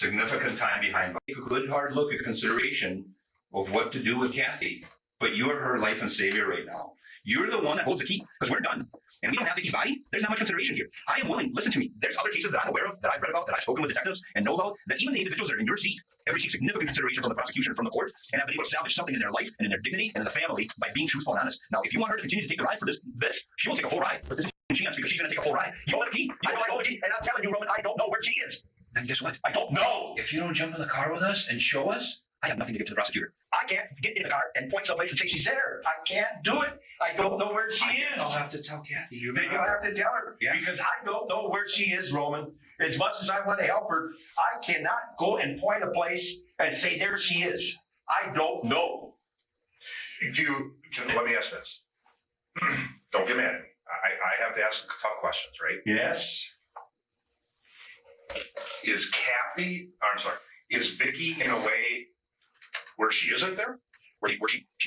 Significant time behind. Take a good hard look at consideration of what to do with Kathy. But you are her life and savior right now. You're the one that holds the key, because we're done. And we don't have Vicky's body. There's not much consideration here. I am willing, listen to me, there's other cases that I'm aware of, that I've read about, that I've spoken with detectives and know about, that even the individuals that are in your seat have received significant consideration from the prosecution and from the court, and have been able to salvage something in their life and in their dignity and in the family by being truthful and honest. Now, if you want her to continue to take the ride for this, she won't take a full ride. But this is a chance, because she's going to take a full ride. You don't have a key. You don't have a key. And I'm telling you, Roman, I don't know where she is. And guess what? I don't know. If you don't jump in the car with us and show us, I have nothing to give to the prosecutor. I can't get in the car and point someplace and say she's there. I can't do it. I don't know where she is. I'll have to tell Kathy. You'll have to tell her. Yeah. Because I don't know where she is, Roman. As much as I want to help her, I cannot go and point a place and say there she is. I don't know. Let me ask this. Don't get mad at me. I have to ask tough questions, right? Yes. Is Vicky in a way where she isn't there? Where she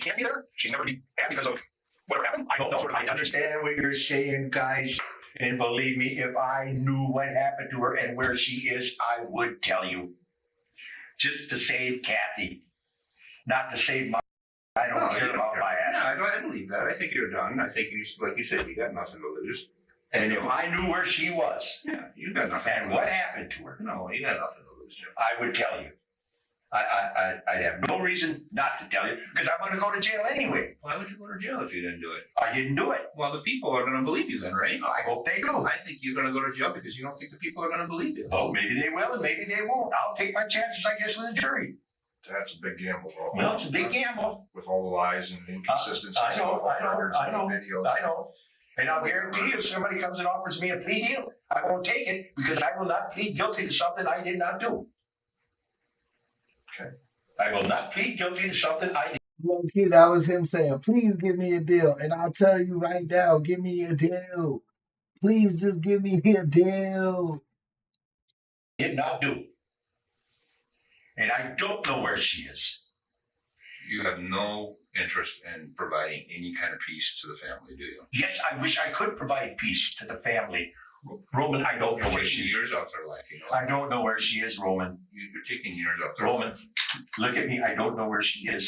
can't be there? She'd never be bad because of whatever happened? I don't know. I understand what you're saying, guys. And believe me, if I knew what happened to her and where she is, I would tell you. just to save Kathy, not to save my. I don't care about my ass. No, I believe that. I think you're done. I think you, like you said, you got nothing to lose. And if I knew where she was, Yeah, you got nothing. and what happened to her, No, you got nothing to lose, Jim. I would tell you. I'd have no reason not to tell you, because I'm gonna go to jail anyway. Why would you go to jail if you didn't do it? I didn't do it. Well, the people are going to believe you then, right? I hope they do. I think you're going to go to jail because you don't think the people are going to believe you. Oh, maybe they will and maybe they won't. I'll take my chances, I guess, with the jury. That's a big gamble, though. Well, it's a big gamble. With all the lies and inconsistencies. I know. Videos. I know. And I'll guarantee you, if somebody comes and offers me a plea deal, I won't take it because I will not plead guilty to something I did not do. Okay. I will not plead guilty to something I did. Low key, that was him saying, please give me a deal. And I'll tell you right now, give me a deal. Please just give me a deal. Not do. And I don't know where she is. You have no interest in providing any kind of peace to the family, do you? Yes, I wish I could provide peace to the family. Roman, I don't know where she is. Years off their life, you know. I don't know where she is, Roman. You're taking years off their Roman, life. look at me. I don't know where she is.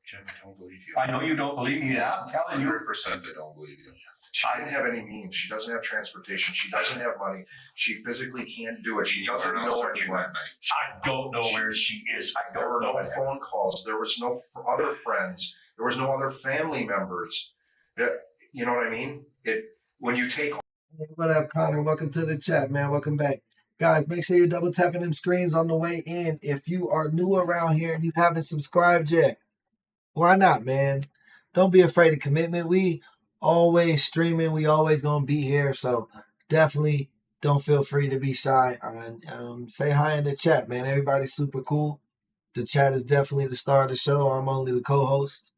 Jim, I don't believe you. I know you don't believe me. I'm telling you. 100% I don't believe you. She didn't have any means. She doesn't have transportation. She doesn't have money. She physically can't do it. She doesn't know anyone. I don't know where she is. I There don't were no know. phone calls. There was no other friends. There was no other family members. You know what I mean? When you take. What up, Connor? Welcome to the chat, man. Welcome back. Guys, make sure you're double tapping them screens on the way in. If you are new around here and you haven't subscribed yet, why not, man? Don't be afraid of commitment. We always streaming. We always gonna be here. So definitely don't feel free to be shy. Say hi in the chat, man. Everybody's super cool. The chat is definitely the star of the show. I'm only the co-host.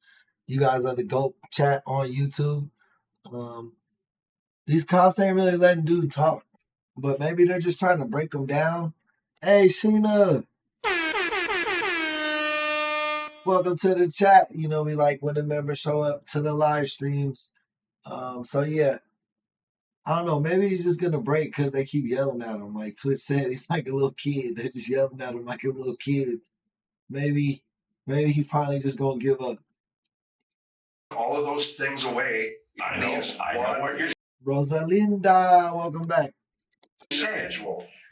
You guys are the GOAT chat on YouTube. These cops ain't really letting dude talk, but maybe they're just trying to break them down. Hey, Sheena. Welcome to the chat. You know, we like when the members show up to the live streams. So yeah, I don't know. Maybe he's just gonna break because they keep yelling at him. Like Twitch said, he's like a little kid. They're just yelling at him like a little kid. Maybe he finally just gonna give up. All of those things away. I know what you're Rosalinda, welcome back. saying.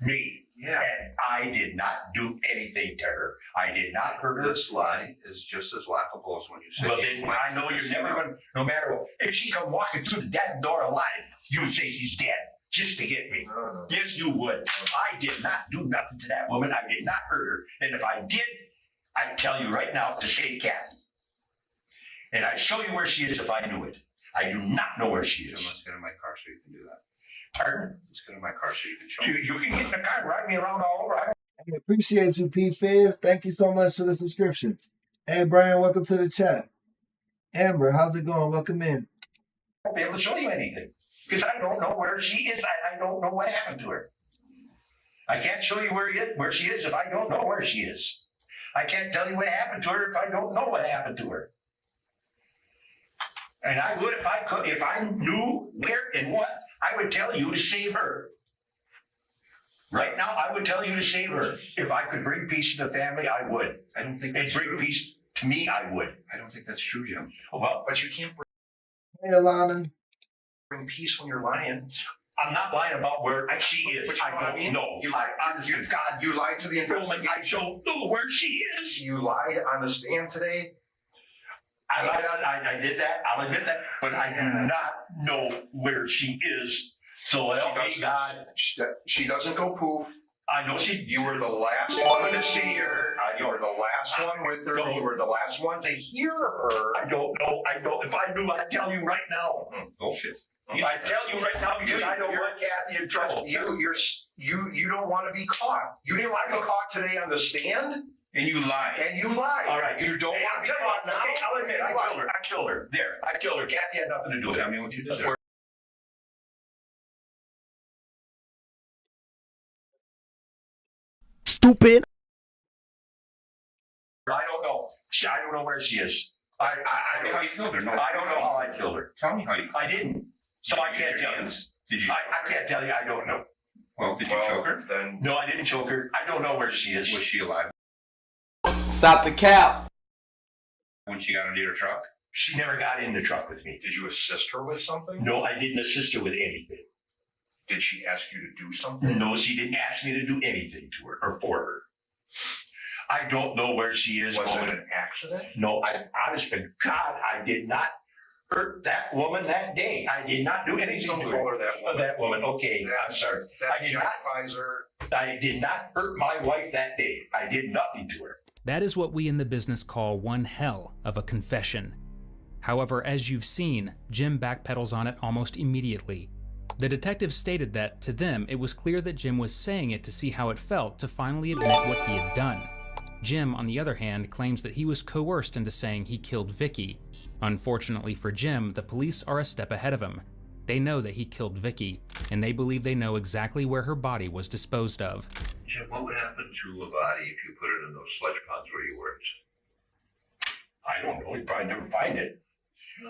Me. Yeah. And I did not do anything to her. I did not hurt her. This lie is just as laughable as when you say. Well, then I know you're never going to, no matter what. If she come walking through the damn door alive, you would say she's dead just to get me. No. Yes, you would. I did not do nothing to that woman. I did not hurt her. And if I did, I'd tell you right now to save Kathy. And I'd show you where she is if I knew it. I do not know where she is. Let's get in my car so you can do that. Pardon? Let's get in my car so you can show me. You can get in the car and ride me around all over. I appreciate you, P. Fizz. Thank you so much for the subscription. Hey, Brian, welcome to the chat. Amber, how's it going? Welcome in. I won't be able to show you anything because I don't know where she is. I don't know what happened to her. I can't show you where she is if I don't know where she is. I can't tell you what happened to her if I don't know what happened to her. And I would if I could, if I knew where and what, I would tell you to save her. Right now, I would tell you to save her. If I could bring peace to the family, I would. I don't think And that's bring true. peace to me, I would. I don't think that's true, Jim. Well, But you can't Hey, Alana. bring peace when you're lying. I'm not lying about where she is. But you know what I mean? know. You lied. God, You lied to the Roman, I investigation. don't know where she is. You lied on the stand today. I did that. I'll admit that. But I do not know where she is. So help me God. She doesn't go poof. I know she. You were the last one to see her. You were the last one with her. You were the last one to hear her. I don't know. If I knew, I'd tell you right now. Bullshit. I'd tell you right now because I don't want Kathy in trouble. You don't want to be caught. You didn't want to be caught today on the stand, And you lied. and you lied. All right, you don't want to be caught now. Okay, I'll admit, I killed her. There, I killed her. Kathy had nothing to do with it. Tell me what you did there. Stupid. I don't know. I don't know where she is. I Tell me how you killed her. No, I don't know how I killed her. Tell me how you. I didn't. So I can't tell you. Did you? I can't tell you. I don't know. Well, did you choke her? Then No, I didn't choke her. I don't know where she is. Was she alive? Stop the cap. When she got into your truck? She never got in the truck with me. Did you assist her with something? No, I didn't assist her with anything. Did she ask you to do something? No, she didn't ask me to do anything to her or for her. I don't know where she is. Was it an accident? No, honest to God, I did not hurt that woman that day. I did not do anything Don't to call her. her that woman. That woman, okay, I'm sorry. That I did not. justifies her. I did not hurt my wife that day. I did nothing to her. That is what we in the business call one hell of a confession. However, as you've seen, Jim backpedals on it almost immediately. The detectives stated that, to them, it was clear that Jim was saying it to see how it felt to finally admit what he had done. Jim, on the other hand, claims that he was coerced into saying he killed Vicky. Unfortunately for Jim, the police are a step ahead of him. They know that he killed Vicky, and they believe they know exactly where her body was disposed of. Jim, what would happen to a body if you put it in those sludge ponds where you worked? I don't know. You'd probably never find it.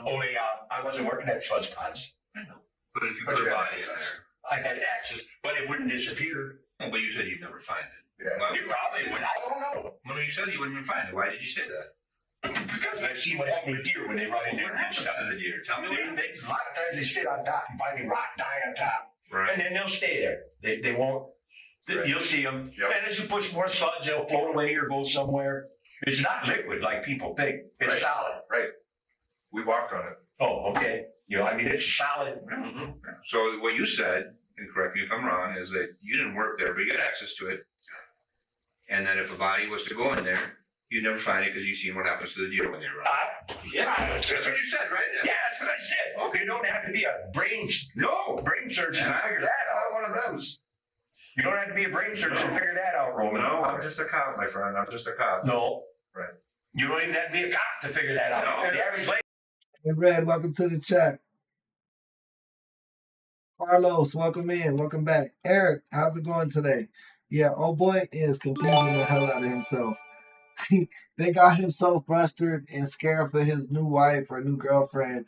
Only I wasn't working at sludge ponds. I know. But if you put a body in there, I had access, but it wouldn't disappear. but you said you'd never find it. Yeah. Well, You probably would. I don't know. Well, you said you wouldn't even find it. Why did you say that? Because I've seen what happened to deer when they run in there and stuff. To the deer. Tell me what happened. A lot of times they sit on top and finally rot, die on top. Right. And then they'll stay there. They won't. Right. You'll see them. Yep. And as you push more sludge, they'll float away or go somewhere. It's not liquid like people think. It's Right. solid. Right. We walked on it. Oh, okay. I mean, it's solid. Mm-hmm. So what you said, and correct me if I'm wrong, is that you didn't work there, but you got access to it. And that if a body was to go in there, you'd never find it because you've seen what happens to the deer when they run. Yeah. That's what you said, right? Yeah, that's what I said. Okay, you don't have to be a brain surgeon to figure that out. One of those. You don't have to be a brain surgeon to figure that out, Roman. No, I'm just a cop, my friend. I'm just a cop. No. Right. You don't even have to be a cop to figure that out. No. The average lady. Hey, Red, welcome to the chat. Carlos, welcome in. Welcome back. Eric, how's it going today? Yeah, old boy is confusing the hell out of himself. They got him so frustrated and scared for his new wife or new girlfriend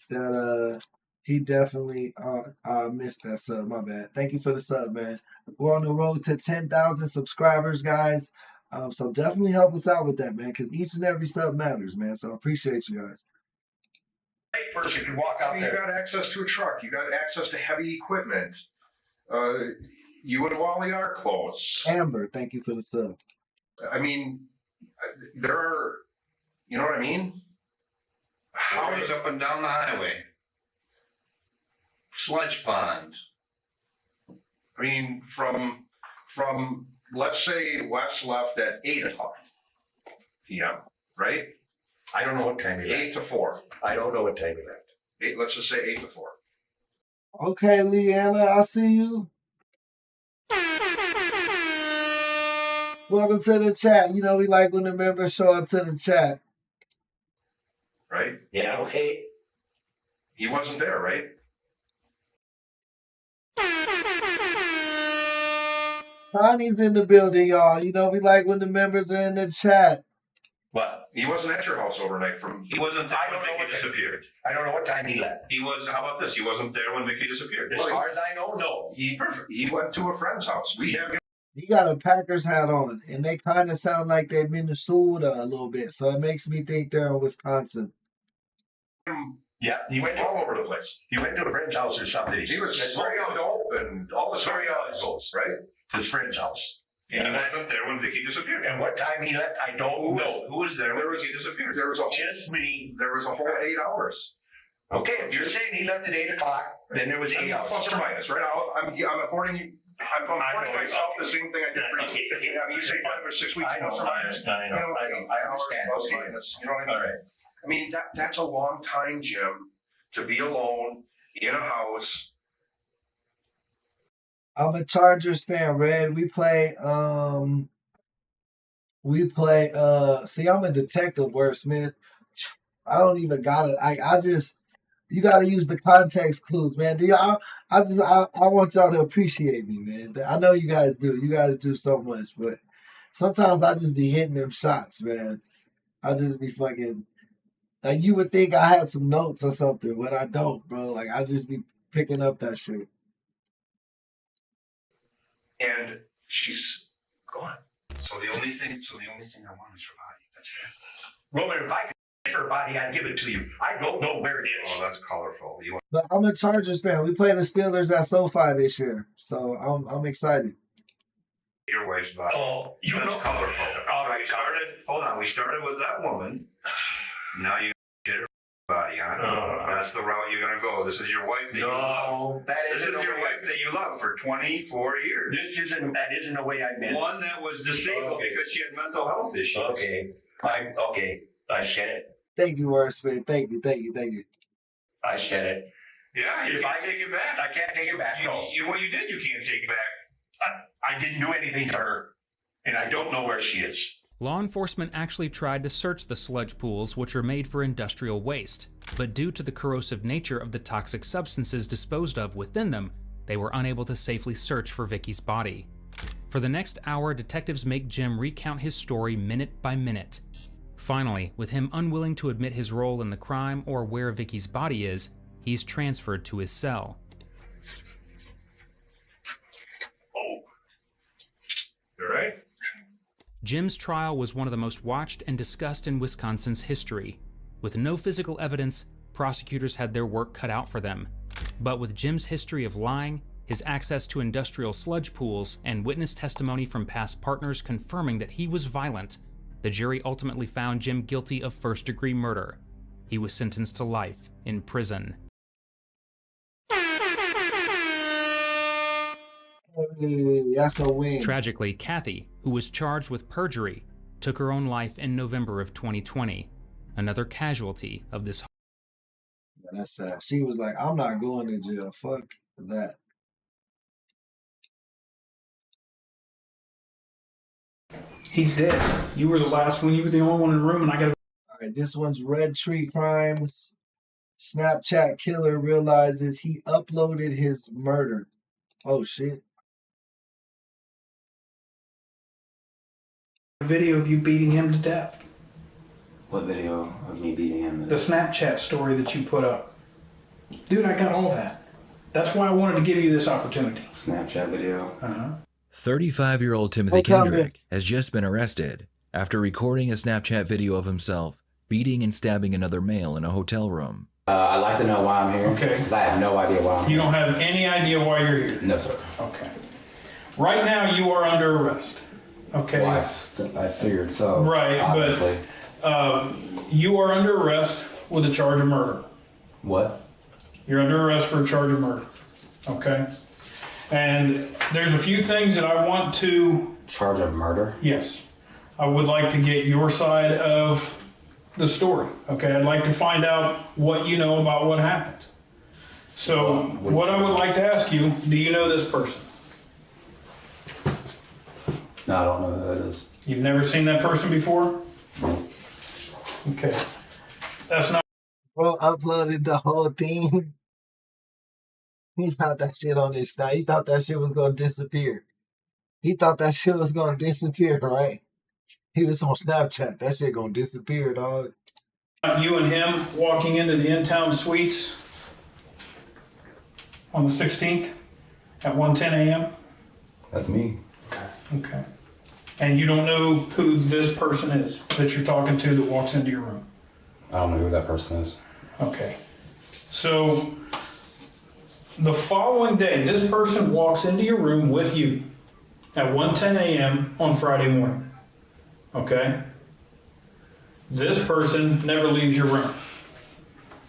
that he definitely missed that sub. My bad. Thank you for the sub, man. We're on the road to 10,000 subscribers, guys. So definitely help us out with that, man, because each and every sub matters, man. So I appreciate you guys. Person can walk out You there. got access to a truck. You got access to heavy equipment. You and Wally are close. Amber, thank you for the sub. I mean, there are, you know what I mean? How Houses up and down the highway. Sludge ponds. I mean, from let's say Wes left at 8 o'clock p.m., right? I don't know what time he left. 8 to 4. I don't know what time he left. Let's just say 8 to 4. Okay, Leanna, I see you. Welcome to the chat. You know we like when the members show up to the chat. Right? Yeah, okay. He wasn't there, right? Connie's in the building, y'all. You know we like when the members are in the chat. What? He wasn't at your house overnight He wasn't there I when don't know Vicky what that- disappeared. I don't know what time he left. He was, how about this? He wasn't there when Vicky disappeared. As far as I know, no. He went to a friend's house. We have He got a Packers hat on, and they kind of sound like they're Minnesota a little bit, so it makes me think they're in Wisconsin. him Yeah, he went all over the place. He went to a friend's house or something. He was very dope and all the Very goes, right? his friend's house. And he wasn't there when Vicky disappeared. And what time he left, I don't know. Who was there when Vicky disappeared? There was a Just me. whole 8 hours. Okay, if you're saying he left at 8 o'clock, then there was 8 hours. Plus or minus, right? I'm affording you. I'm affording myself the same thing I did for you. You say 5 or 6 weeks. I know, plus or minus. I know, I know. I understand. Plus or minus. You know what I mean? All right. I mean, that's a long time, Jim, to be alone in a house. I'm a Chargers fan, Red. We play, see, I'm a detective, Wordsmith. I don't even got it. I just, you got to use the context clues, man. I want y'all to appreciate me, man. I know you guys do. You guys do so much, but sometimes I just be hitting them shots, man. I just be fucking, like you would think I had some notes or something, but I don't, bro. Like I just be picking up that shit. And she's gone. So the only thing I want is for body. body, I'd give it to you. I don't know where it is. Oh, that's colorful. You want But I'm a Chargers fan. We play the Steelers at SoFi this year, so I'm excited. your wife's body. Oh, you That's know. colorful. All right, Hold on. We started with that woman. Now you get her body, huh? That's the route you're gonna go. This is your wife. No, that This isn't is your the way. wife that you loved for 24 years. That isn't the way I meant. One that was disabled Okay. because she had mental health issues. Okay, I said it. Thank you, Wordsmith. Thank you. I said it. Yeah, you If can't I- take it back. I can't take it back. No, What you did, you can't take back. I didn't do anything to her, and I don't know where she is. Law enforcement actually tried to search the sludge pools, which are made for industrial waste, but due to the corrosive nature of the toxic substances disposed of within them, they were unable to safely search for Vicky's body. For the next hour, detectives make Jim recount his story minute by minute. Finally, with him unwilling to admit his role in the crime or where Vicky's body is, he's transferred to his cell. Oh. You all right? Jim's trial was one of the most watched and discussed in Wisconsin's history. With no physical evidence, prosecutors had their work cut out for them. But with Jim's history of lying, his access to industrial sludge pools, and witness testimony from past partners confirming that he was violent, the jury ultimately found Jim guilty of first-degree murder. He was sentenced to life in prison. Hey, that's a win. Tragically, Kathy, who was charged with perjury, took her own life in November of 2020, another casualty of this. Yeah, that's sad. She was like, I'm not going to jail. Fuck that. He's dead. You were the last one. You were the only one in the room, and I got. All right, this one's Red Tree Crimes. Snapchat killer realizes he uploaded his murder. Oh, shit. A video of you beating him to death. What video of me beating him? The Snapchat story that you put up. Dude, I got all that. That's why I wanted to give you this opportunity. Snapchat video? Uh-huh. 35-year-old Timothy Kendrick has just been arrested after recording a Snapchat video of himself beating and stabbing another male in a hotel room. I'd like to know why I'm here. Okay. Because I have no idea why I'm You here. don't have any idea why you're here? No, sir. Okay. Right now, you are under arrest. Okay? Well, I figured so. Right, obviously. but you are under arrest with a charge of murder. What? You're under arrest for a charge of murder. Okay? And there's a few things that I want to... Charge of murder? Yes. I would like to get your side of the story. Okay? I'd like to find out what you know about what happened. So what I would like to ask you, do you know this person? No, I don't know who that is. You've never seen that person before? No. Okay. That's not... Bro uploaded the whole thing. He thought that shit on his snap. He thought that shit was going to disappear. Right? He was on Snapchat. That shit going to disappear, dog. You and him walking into the in-town suites on the 16th at 1:10 a.m.? That's me. Okay. And you don't know who this person is that you're talking to that walks into your room? I don't know who that person is. Okay. So the following day, this person walks into your room with you at 1:10 a.m. on Friday morning. Okay? This person never leaves your room.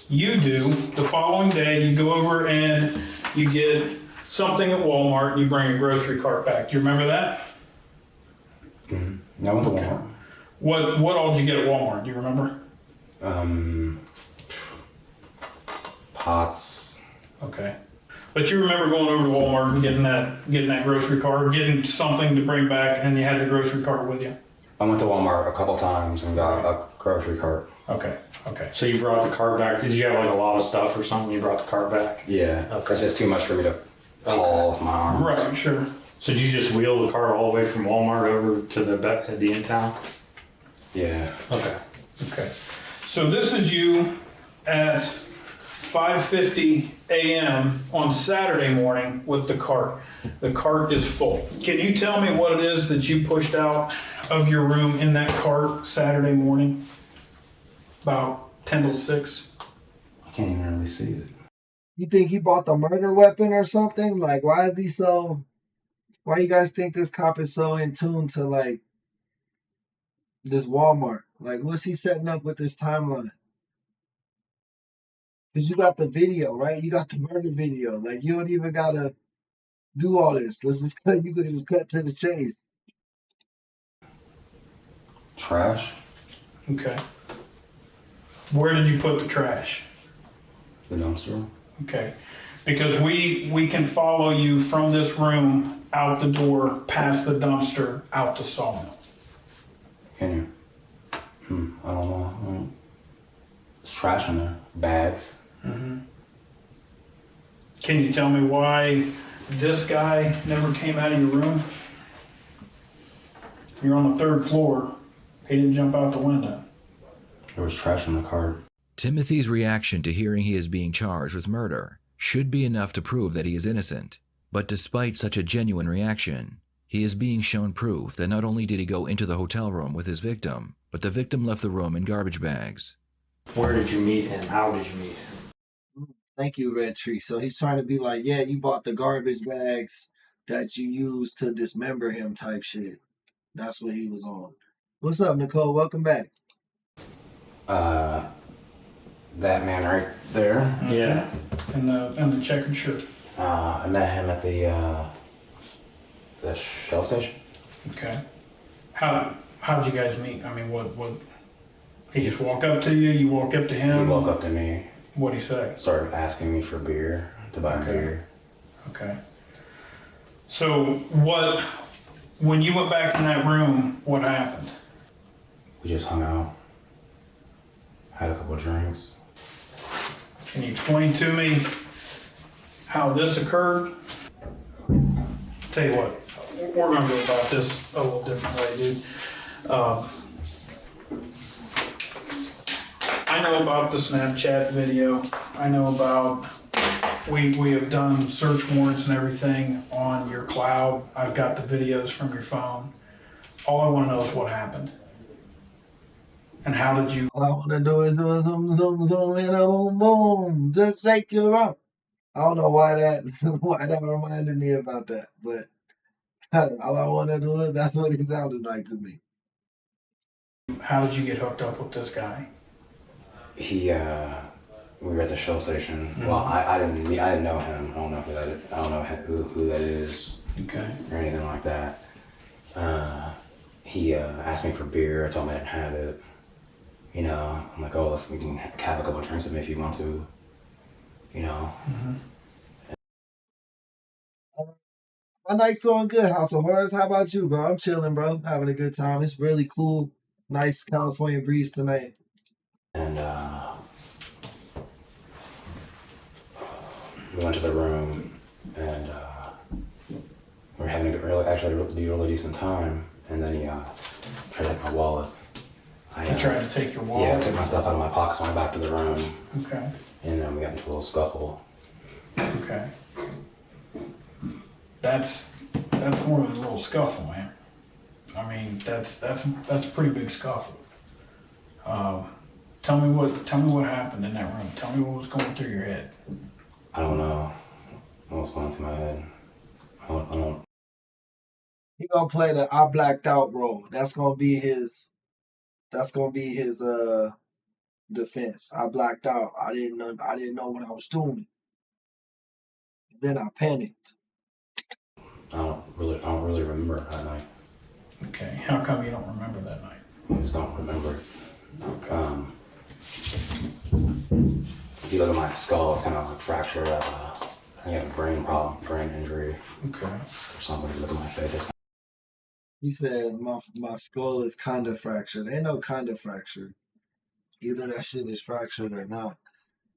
You do. The following day, you go over and you get something at Walmart and you bring a grocery cart back. Do you remember that? Mm-hmm. I went to Walmart. What all did you get at Walmart? Do you remember? Pots. Okay. But you remember going over to Walmart and getting that grocery cart, getting something to bring back, and you had the grocery cart with you? I went to Walmart a couple times and got a grocery cart. Okay. So you brought the cart back. Did you have like a lot of stuff or something? You brought the cart back? Yeah. Okay. It's just too much for me to haul with my arms. Right, sure. So did you just wheel the cart all the way from Walmart over to the in-town? Yeah. Okay. Okay. So this is you at 5:50 a.m. on Saturday morning with the cart. The cart is full. Can you tell me what it is that you pushed out of your room in that cart Saturday morning? About 10 to 6. I can't even really see it. You think he bought the murder weapon or something? Like, why is he so? Why you guys think this cop is so in tune to like this Walmart? Like, what's he setting up with this timeline? Because you got the video, right? You got the murder video. Like, you don't even gotta do all this. Let's just cut. You could just cut to the chase. Trash? Okay. Where did you put the trash? The dumpster? Okay. Because we can follow you from this room out the door, past the dumpster, out the sawmill. Can you? I don't know. There's trash in there. Bags. Can you tell me why this guy never came out of your room? You're on the 3rd floor. He didn't jump out the window. There was trash in the car. Timothy's reaction to hearing he is being charged with murder should be enough to prove that he is innocent. But despite such a genuine reaction, he is being shown proof that not only did he go into the hotel room with his victim, but the victim left the room in garbage bags. Where did you meet him? How did you meet him? Thank you, Red Tree. So he's trying to be like, yeah, you bought the garbage bags that you used to dismember him type shit. That's what he was on. What's up, Nicole? Welcome back. That man right there. Yeah. And the checkered shirt. I met him at the Shell station. Okay. How did you guys meet? I mean, what? He just walk up to you? You walk up to him? He walked up to me. What'd he say? Started asking me for beer, to buy beer. Okay. So when you went back in that room, what happened? We just hung out. Had a couple of drinks. Can you explain to me how this occurred? Tell you what, we're gonna go about this a little different way, dude. I know about the Snapchat video. I know about, we have done search warrants and everything on your cloud. I've got the videos from your phone. All I want to know is what happened. And how did you? All I want to do is do a zoom, zoom, zoom, and a boom, boom. Just shake your rump. I don't know why that reminded me about that, but all I want to do is, that's what he sounded like to me. How did you get hooked up with this guy? We were at the Shell station. Well, I didn't know him. I don't know who that is. I don't know who that is. Okay. Or anything like that. He asked me for beer. I told him I didn't have it. You know, I'm like, oh, we can have a couple of drinks with me if you want to. You know. My night's going good, House of Horrors. How about you, bro? I'm chilling, bro. Having a good time. It's really cool. Nice California breeze tonight. And we went to the room, and we were having a really decent time. And then he tried to take my wallet. He tried to take your wallet? Yeah, I took my stuff out of my pocket, so I went back to the room. Okay. And then we got into a little scuffle. Okay. That's more than a little scuffle, man. I mean, that's a pretty big scuffle. Tell me what happened in that room. Tell me what was going through your head. I don't know what was going through my head. I don't. He gonna play the I blacked out role. That's gonna be his defense. I blacked out. I didn't know what I was doing. Then I panicked. I don't really remember that night. Okay. How come you don't remember that night? I just don't remember it. Okay. If you look at my skull, it's kind of like fractured. I have a brain injury. Okay. Or something. If you look at my face, He said my skull is kind of fractured. Ain't no kind of fractured. Either that shit is fractured or not.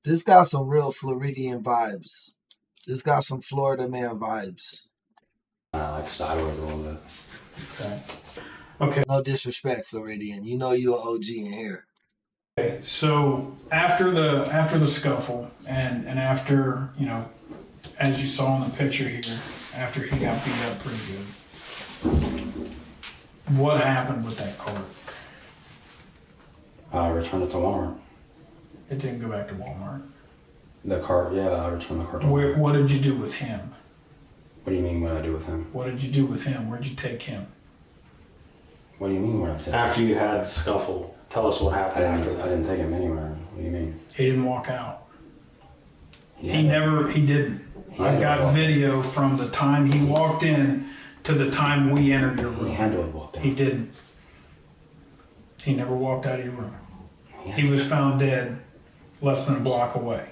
This got some real Floridian vibes. This got some Florida man vibes. like sideways a little bit. Okay. Okay. No disrespect, Floridian. You know you an OG in here. Okay. So after the scuffle and after, you know, as you saw in the picture here, after he got beat up pretty good, what happened with that cart? I returned it to Walmart. It didn't go back to Walmart. The car, yeah, I returned the car to Where, Walmart. what did you do with him? What do you mean what I do with him? What did you do with him? Where'd you take him? What do you mean what I did? After you had the scuffle, tell us what happened after I that. didn't take him anywhere. What do you mean? He didn't walk out. He had didn't. He I had to got walk. video from the time he walked in to the time we entered your He room. had to have walked He in. didn't. He never walked out of your room. He He was found dead less than a block away.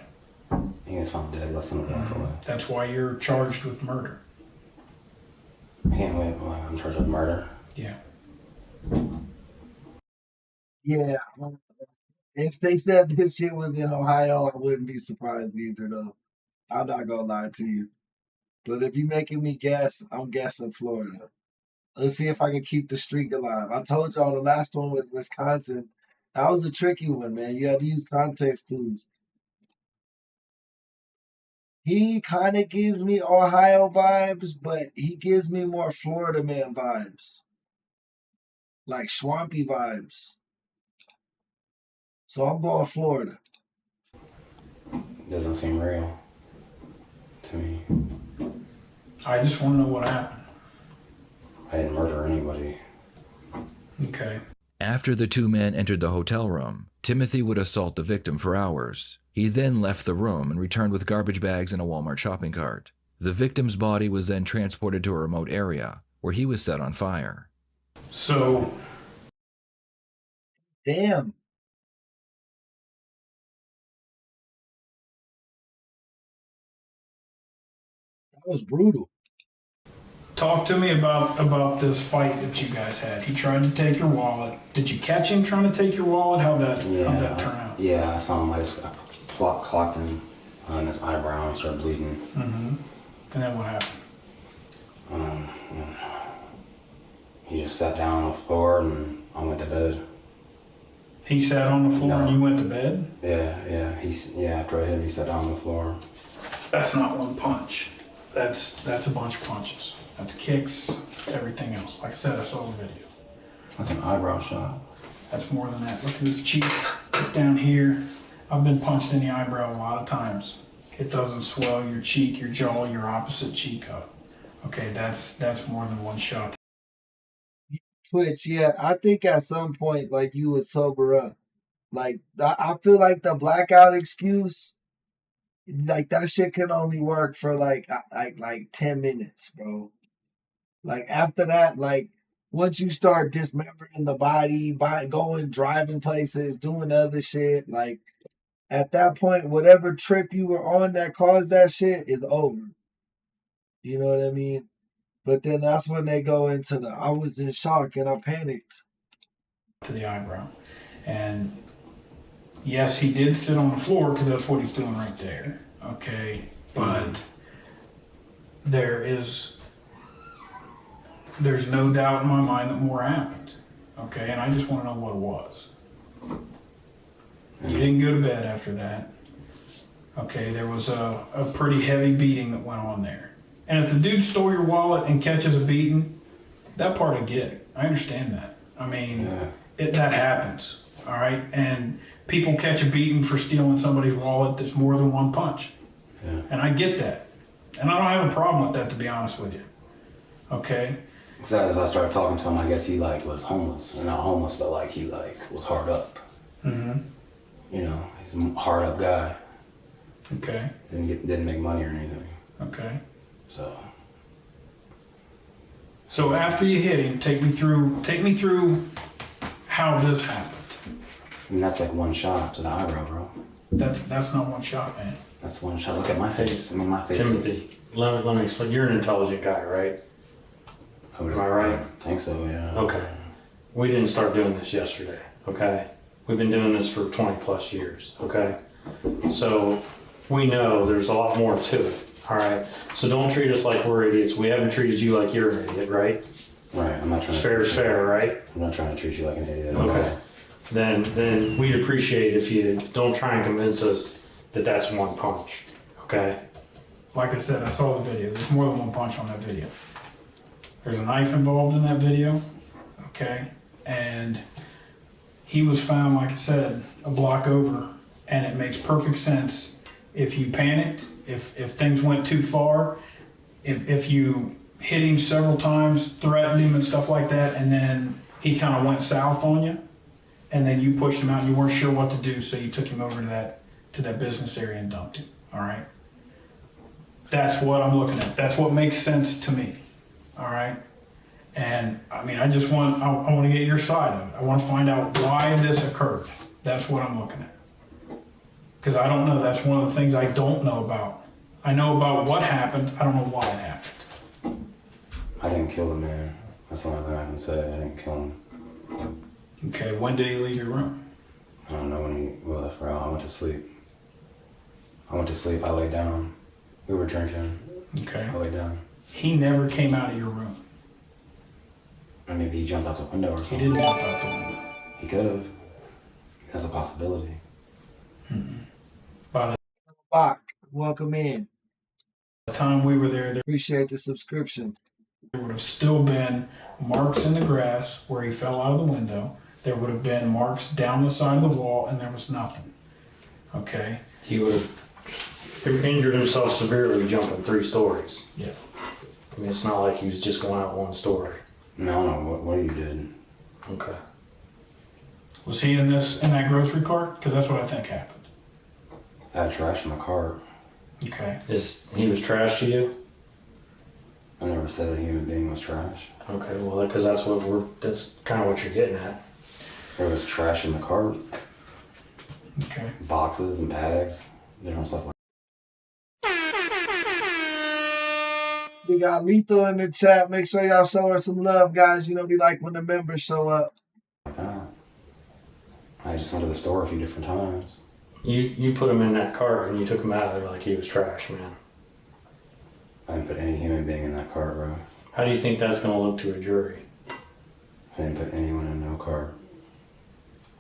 was found dead less than a block away. That's why you're charged with murder. I can't believe I'm charged with murder. Yeah. Yeah. If they said this shit was in Ohio, I wouldn't be surprised either, though. I'm not gonna lie to you. But if you're making me guess, I'm guessing Florida. Let's see if I can keep the streak alive. I told y'all the last one was Wisconsin. That was a tricky one, man. You had to use context clues. He kind of gives me Ohio vibes, but he gives me more Florida man vibes. Like swampy vibes. So I'm going Florida. Doesn't seem real to me. I just want to know what happened. I didn't murder anybody. Okay. After the two men entered the hotel room, Timothy would assault the victim for hours. He then left the room and returned with garbage bags and a Walmart shopping cart. The victim's body was then transported to a remote area, where he was set on fire. So, Damn. That was brutal. talk to me about this fight that you guys had. He tried to take your wallet. Did you catch him trying to take your wallet? How'd that turn out? Yeah, I saw him. I just clocked him on his eyebrow and started bleeding. Mm-hmm. And then what happened? He just sat down on the floor and I went to bed. He sat on the floor No. and you went to bed? Yeah. After I hit him, he sat down on the floor. That's not one punch. That's a bunch of punches. That's kicks, that's everything else. Like I said, I saw the video. That's an eyebrow shot. That's more than that. Look at his cheek. Look down here. I've been punched in the eyebrow a lot of times. It doesn't swell your cheek, your jaw, your opposite cheek up. Okay, that's more than one shot. Twitch, yeah, I think at some point, like, you would sober up. Like, I feel like the blackout excuse, like, that shit can only work for, like 10 minutes, bro. Like, after that, like, once you start dismembering the body, driving places, doing other shit, like, at that point, whatever trip you were on that caused that shit is over. You know what I mean? But then that's when they go into I was in shock and I panicked. To the eyebrow. And yes, he did sit on the floor because that's what he's doing right there. Okay, but there's no doubt in my mind that more happened. Okay, and I just want to know what it was. You didn't go to bed after that. Okay, there was a pretty heavy beating that went on there. And if the dude stole your wallet and catches a beating, that part I get. I understand that. I mean, that happens, all right? And people catch a beating for stealing somebody's wallet that's more than one punch. Yeah. And I get that. And I don't have a problem with that, to be honest with you. Okay? Because as I started talking to him, I guess he was homeless. Or not homeless, but he was hard up. Mm-hmm. You know, he's a hard up guy. Okay. Didn't make money or anything. Okay. So after you hit him, take me through how this happened. I mean, that's like one shot to the eyebrow, bro. That's not one shot, man. That's one shot. Look at my face. I mean, my face. Timothy, let me explain. You're an intelligent guy, right? Am I right? I think so, yeah. Okay. We didn't start doing this yesterday, okay? We've been doing this for 20 plus years, okay? So we know there's a lot more to it, all right? So don't treat us like we're idiots. We haven't treated you like you're an idiot, right? Right, I'm not trying to... Fair is fair, right? I'm not trying to treat you like an idiot. Okay. Then we'd appreciate if you don't try and convince us that that's one punch, okay? Like I said, I saw the video. There's more than one punch on that video. There's a knife involved in that video, okay? And he was found, like I said, a block over, and it makes perfect sense if you panicked, if things went too far, if you hit him several times, threatened him and stuff like that, and then he kind of went south on you, and then you pushed him out and you weren't sure what to do, so you took him over to that business area and dumped him, all right? That's what I'm looking at. That's what makes sense to me, all right? And I mean, I want to get your side of it. I want to find out why this occurred. That's what I'm looking at. Because I don't know. That's one of the things I don't know about. I know about what happened. I don't know why it happened. I didn't kill the man. That's the only thing I can say. I didn't kill him. Okay, when did he leave your room? I don't know when he left, bro. I went to sleep. I laid down. We were drinking. Okay. I laid down. He never came out of your room. Or maybe he jumped out the window or something. He didn't jump out the window. He could have. That's a possibility. By Bach, welcome in. the time we were there Appreciate the subscription. would have still been marks in the grass where he fell out of the window. There would have been marks down the side of the wall, and there was nothing. Okay? He would have injured himself severely jumping 3 stories. Yeah. I mean, it's not like he was just going out 1 story. No, what you did. Okay. Was he in that grocery cart? Because that's what I think happened. I had trash in the cart. Okay. He was trash to you? I never said a human being was trash. Okay, well, because that's kind of what you're getting at. There was trash in the cart. Okay. Boxes and bags, different stuff like We got Lethal in the chat. Make sure y'all show her some love, guys. You know, we like when the members show up. that. I just went to the store a few different times. You put him in that cart and you took him out of there like he was trash, man. I didn't put any human being in that cart, bro. How do you think that's going to look to a jury? I didn't put anyone in no cart.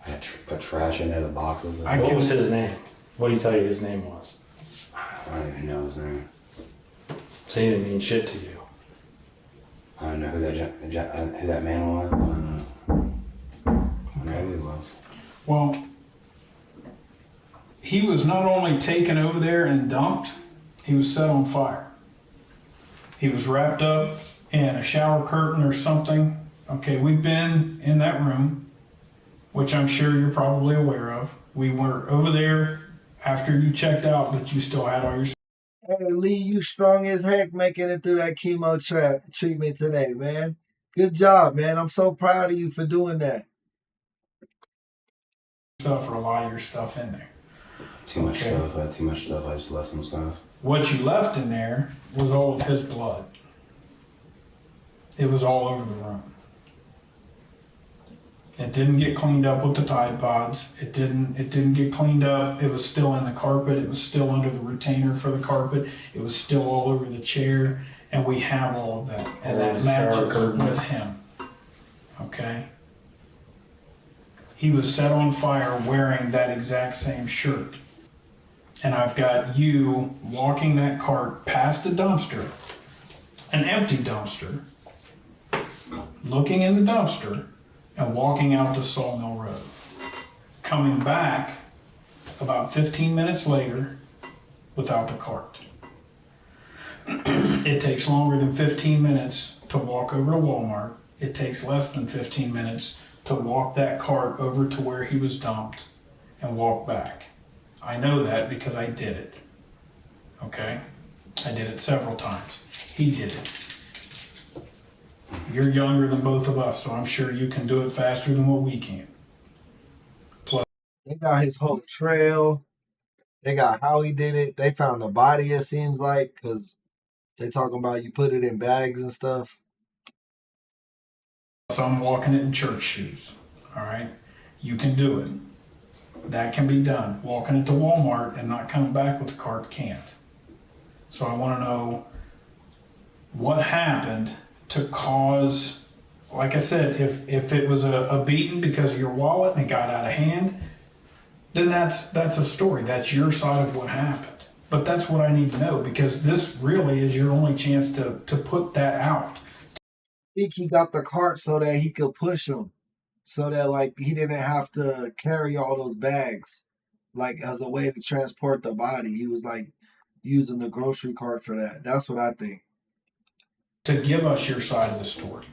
I had put trash in there, the boxes. What was his name? What did he tell you his name was? I don't even know his name. So he didn't mean shit to you. I don't know who that man was. I don't know. I know who he was. Well, he was not only taken over there and dumped, he was set on fire. He was wrapped up in a shower curtain or something. Okay, we've been in that room, which I'm sure you're probably aware of. We were over there after you checked out, but you still had all your... Hey, Lee, you strong as heck making it through that chemo treatment today, man. Good job, man. I'm so proud of you for doing that. stuff or a lot of your stuff in there. Too much stuff. I had too much stuff. I just left some stuff. What you left in there was all of his blood. It was all over the room. It didn't get cleaned up with the Tide Pods. It didn't get cleaned up. It was still in the carpet. It was still under the retainer for the carpet. It was still all over the chair. And we have all of that. And that matches with him. Okay? He was set on fire wearing that exact same shirt. And I've got you walking that cart past the dumpster, an empty dumpster, looking in the dumpster, and walking out to Sawmill Road. Coming back about 15 minutes later without the cart. It takes longer than 15 minutes to walk over to Walmart. It takes less than 15 minutes to walk that cart over to where he was dumped and walk back. I know that because I did it. Okay? I did it several times. He did it. You're younger than both of us, so I'm sure you can do it faster than what we can. Plus, they got his whole trail. They got how he did it. They found the body, it seems like, because they talking about you put it in bags and stuff. so I'm walking it in church shoes. All right? You can do it. That can be done. Walking it to Walmart and not coming back with the cart can't. So I want to know what happened to cause, like I said, if it was a beating because of your wallet and it got out of hand, then that's a story. That's your side of what happened. But that's what I need to know, because this really is your only chance to put that out. I think he got the cart so that he could push him, so that like he didn't have to carry all those bags. like as a way to transport the body. He was like using the grocery cart for that. That's what I think. To give us your side of the story,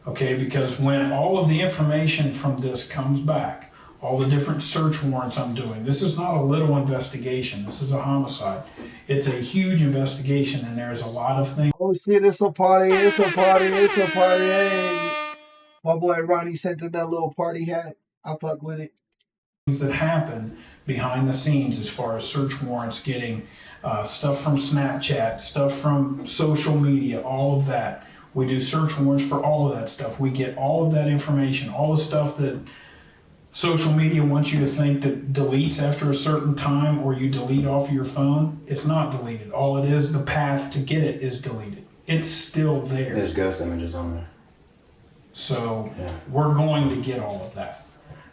okay? Because when all of the information from this comes back, all the different search warrants I'm doing, this is not a little investigation. This is a homicide. It's a huge investigation, and there's a lot of things. Oh shit, it's a party, it's a party, it's a party. Hey, my boy Ronnie sent in that little party hat. I fuck with it. That happen behind the scenes as far as search warrants, getting stuff from Snapchat, stuff from social media, all of that. We do search warrants for all of that stuff. We get all of that information, all the stuff that social media wants you to think that deletes after a certain time, or you delete off of your phone. It's not deleted. All it is, the path to get it is deleted. It's still there. There's ghost images on there. So we're going to get all of that.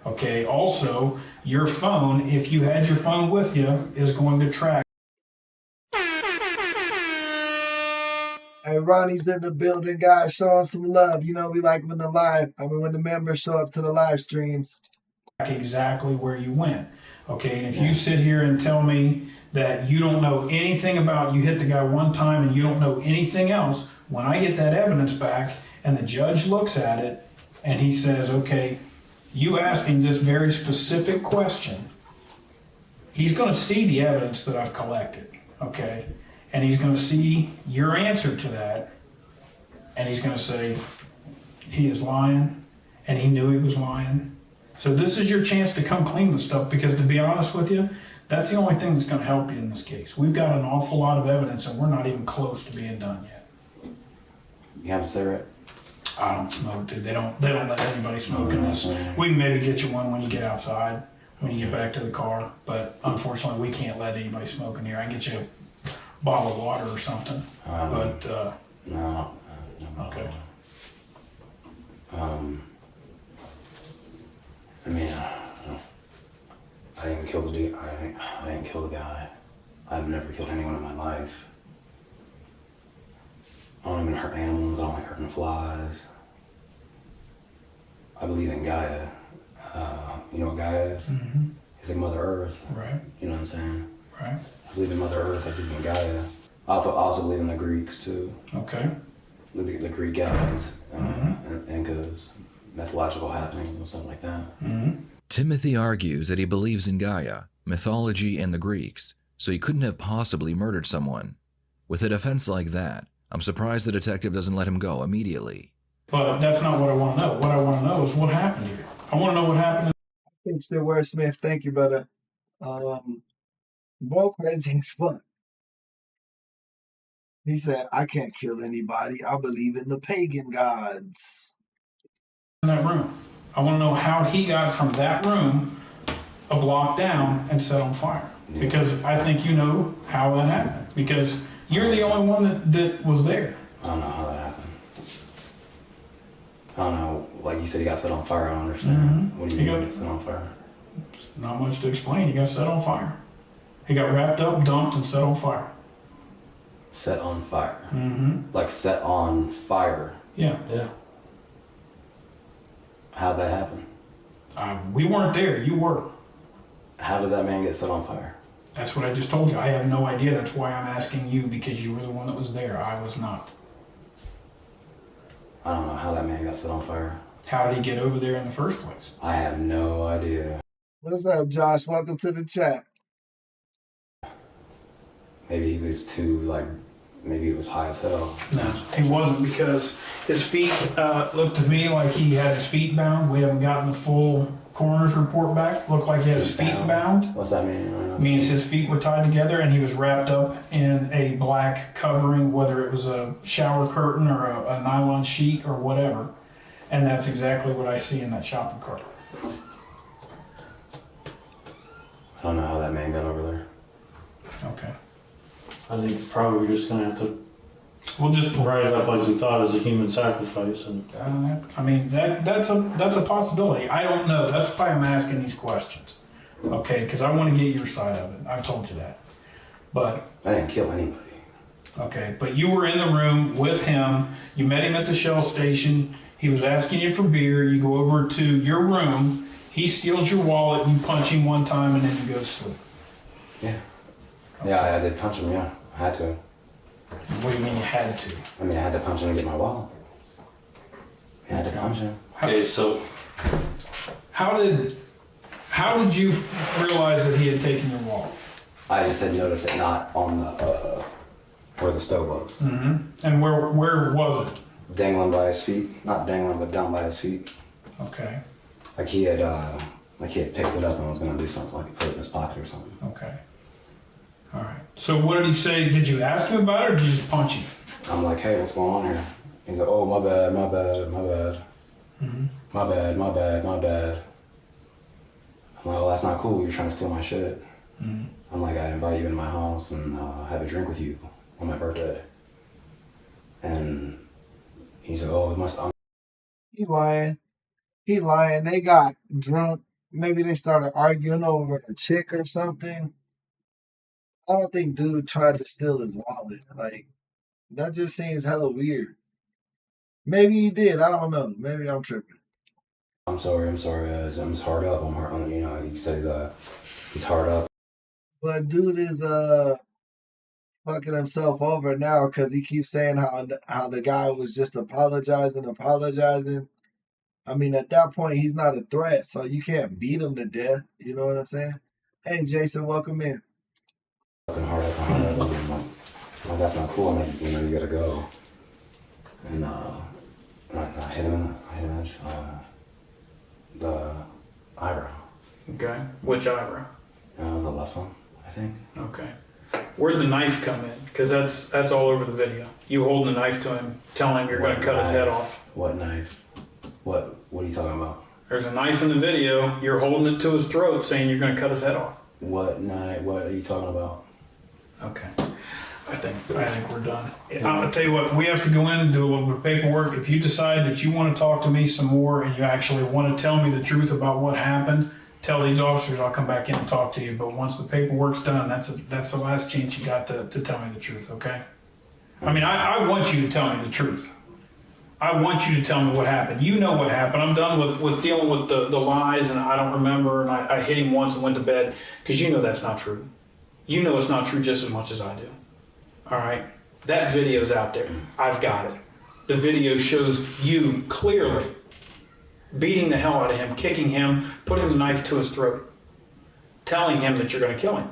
Okay, also, your phone, if you had your phone with you, is going to track. Hey, Ronnie's in the building, guys. Show him some love. You know, we like when the members show up to the live streams. Exactly where you went. Okay, and if you sit here and tell me that you don't know anything about, you hit the guy one time and you don't know anything else, when I get that evidence back and the judge looks at it and he says, okay, you asked him this very specific question, he's going to see the evidence that I've collected, okay? And he's going to see your answer to that, and he's going to say, he is lying, and he knew he was lying. So this is your chance to come clean with stuff, because to be honest with you, that's the only thing that's going to help you in this case. We've got an awful lot of evidence, and we're not even close to being done yet. You have a cigarette? I don't smoke, dude. They don't let anybody smoke in this. We can maybe get you one when you get outside, when you get back to the car, but unfortunately we can't let anybody smoke in here. I can get you a bottle of water or something, but No. okay. I mean, I didn't kill the dude. I didn't kill the guy. I've never killed anyone in my life. I don't even hurt animals. I don't like hurting flies. I believe in Gaia. You know what Gaia is? Mm-hmm. It's like Mother Earth. Right. You know what I'm saying? Right. I believe in Mother Earth. I believe in Gaia. I also believe in the Greeks too. Okay. The Greek gods, and Incas, mythological happenings and stuff like that. Mm-hmm. Timothy argues that he believes in Gaia, mythology, and the Greeks, so he couldn't have possibly murdered someone. With a defense like that, I'm surprised the detective doesn't let him go immediately. But that's not what I want to know. What I want to know is what happened here. I want to know what happened. Thanks to Word Smith. Thank you, brother. Boy, crazy as fuck. He said, I can't kill anybody. I believe in the pagan gods. In that room. I want to know how he got from that room a block down and set on fire. Because I think you know how that happened. Because you're the only one that was there. I don't know how that happened. I don't know. Like you said, he got set on fire. I don't understand. Mm-hmm. What do you mean he got set on fire? Not much to explain. He got set on fire. He got wrapped up, dumped, and set on fire. Set on fire? Mm-hmm. Like set on fire? Yeah. Yeah. How'd that happen? We weren't there. You were. How did that man get set on fire? That's what I just told you. I have no idea. That's why I'm asking you, because you were the one that was there. I was not. I don't know how that man got set on fire. How did he get over there in the first place? I have no idea. What's up, Josh? Welcome to the chat. Maybe he was too, maybe he was high as hell. No, he wasn't, because his feet looked to me like he had his feet bound. We haven't gotten the full coroner's report back. Looked like he had his feet bound. What's that mean? Means his feet were tied together and he was wrapped up in a black covering, whether it was a shower curtain or a nylon sheet or whatever. And that's exactly what I see in that shopping cart. I don't know how that man got over there. Okay. I think probably we're just gonna have to We'll just write it up like we thought as a human sacrifice, and I mean that's a possibility. I don't know. That's why I'm asking these questions. Okay, because I want to get your side of it. I've told you that. But I didn't kill anybody. Okay, but you were in the room with him. You met him at the Shell station. He was asking you for beer. You go over to your room. He steals your wallet, you punch him one time, and then you go to sleep. Yeah. Yeah, I did punch him, yeah. I had to. What do you mean you had to? I mean, I had to punch him to get my wallet. I had to punch him. Okay, so How did you realize that he had taken your wallet? I just had noticed it not on the, where the stove was. Mm-hmm. And where was it? Dangling by his feet. Not dangling, but down by his feet. Okay. Like he had picked it up and was gonna do something, like put it in his pocket or something. Okay. All right. So what did he say? Did you ask him about it, or did you just punch him? I'm like, hey, what's going on here? He's like, oh, my bad, my bad, my bad. Mm-hmm. My bad, my bad, my bad. I'm like, well, that's not cool. You're trying to steal my shit. Mm-hmm. I'm like, I invite you into my house and have a drink with you on my birthday. And he's like, oh, it must. He lying. He lying. They got drunk. Maybe they started arguing over a chick or something. I don't think dude tried to steal his wallet. Like, that just seems hella weird. Maybe he did. I don't know. Maybe I'm tripping. I'm sorry. I'm just hard up. You know, he said he's hard up. But dude is fucking himself over now because he keeps saying how the guy was just apologizing. I mean, at that point, he's not a threat, so you can't beat him to death. You know what I'm saying? Hey, Jason, welcome in. Fucking hard up. I'm like, that's not cool. I'm like, you know, you gotta go. And I hit him in the eyebrow. Okay. Which eyebrow? It was the left one, I think. Okay. Where'd the knife come in? Because that's all over the video. You holding the knife to him, telling him you're going to cut his head off. What knife? What are you talking about? There's a knife in the video. You're holding it to his throat, saying you're going to cut his head off. What knife? What are you talking about? Okay. I think we're done. I'm gonna tell you what. We have to go in and do a little bit of paperwork. If you decide that you want to talk to me some more and you actually want to tell me the truth about what happened, tell these officers I'll come back in and talk to you. But once the paperwork's done, that's the last chance you got to tell me the truth. Okay? I mean, I want you to tell me the truth. I want you to tell me what happened. You know what happened. I'm done with dealing with the lies and I don't remember and I hit him once and went to bed, because you know that's not true. You know it's not true just as much as I do. All right? That video's out there. I've got it. The video shows you clearly beating the hell out of him, kicking him, putting the knife to his throat, telling him that you're going to kill him.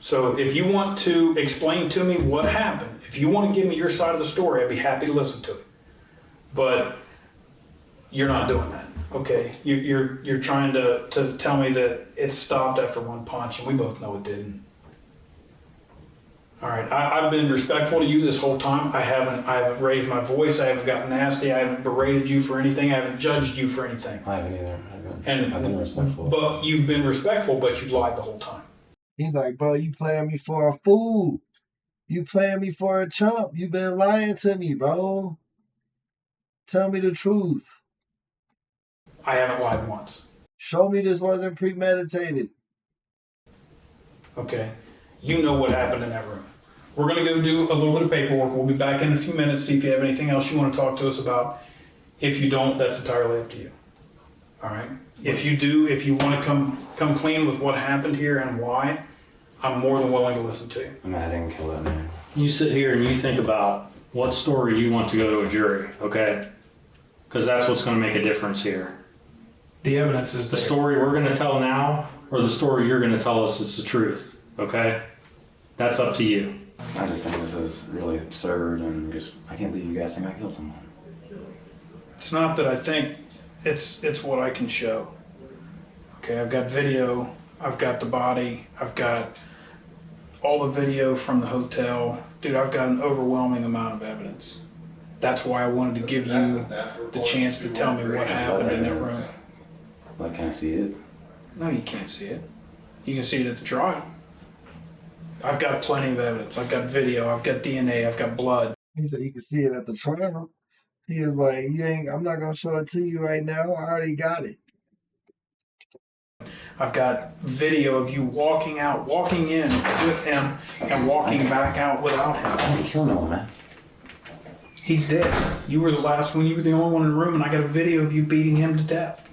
So if you want to explain to me what happened, if you want to give me your side of the story, I'd be happy to listen to it. But you're not doing that, okay? You're trying to tell me that it stopped after one punch, and we both know it didn't. All right, I've been respectful to you this whole time. I haven't raised my voice. I haven't gotten nasty. I haven't berated you for anything. I haven't judged you for anything. I haven't either. I've been respectful. But you've been respectful, but you've lied the whole time. He's like, bro, you playing me for a fool. You playing me for a chump. You been lying to me, bro. Tell me the truth. I haven't lied once. Show me this wasn't premeditated. Okay. You know what happened in that room. We're going to go do a little bit of paperwork. We'll be back in a few minutes, see if you have anything else you want to talk to us about. If you don't, that's entirely up to you. All right? If you do, if you want to come clean with what happened here and why, I'm more than willing to listen to you. I mean, I didn't kill that man. you sit here and you think about what story you want to go to a jury, okay? Because that's what's going to make a difference here. The evidence is the there. story we're going to tell now, or the story you're going to tell us is the truth, okay? That's up to you. I just think this is really absurd, and I can't believe you guys think I killed someone. It's not that I think, it's what I can show. Okay, I've got video, I've got the body, I've got all the video from the hotel. Dude, I've got an overwhelming amount of evidence. That's why I wanted to give you the chance to tell me what happened in that room. Like, can I see it? No, you can't see it. You can see it at the trial. I've got plenty of evidence. I've got video, I've got DNA, I've got blood. He said you can see it at the trial. He was like, I'm not gonna show it to you right now. I already got it. I've got video of you walking in with him and walking back out without him. I didn't kill no one, man. He's dead. You were the last one. You were the only one in the room, and I got a video of you beating him to death.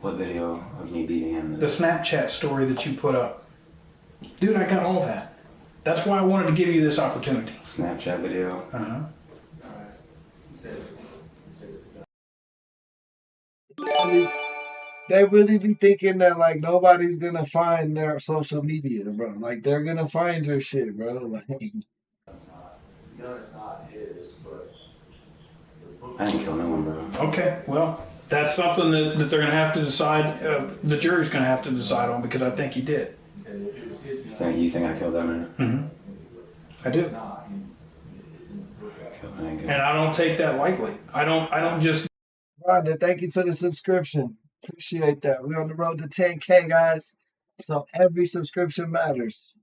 What video of me beating him? The Snapchat story that you put up. Dude, I got all that. That's why I wanted to give you this opportunity. Snapchat video? Uh-huh. They really be thinking that like nobody's gonna find their social media, bro. Like they're gonna find your shit, bro. Like I didn't kill no one, bro. Okay, well, that's something that they're going to have to decide, the jury's going to have to decide on, because I think you did. You think I killed that man? Mm-hmm. I do. And I don't take that lightly. I don't just... Rhonda, thank you for the subscription. Appreciate that. We're on the road to 10K, guys. So every subscription matters.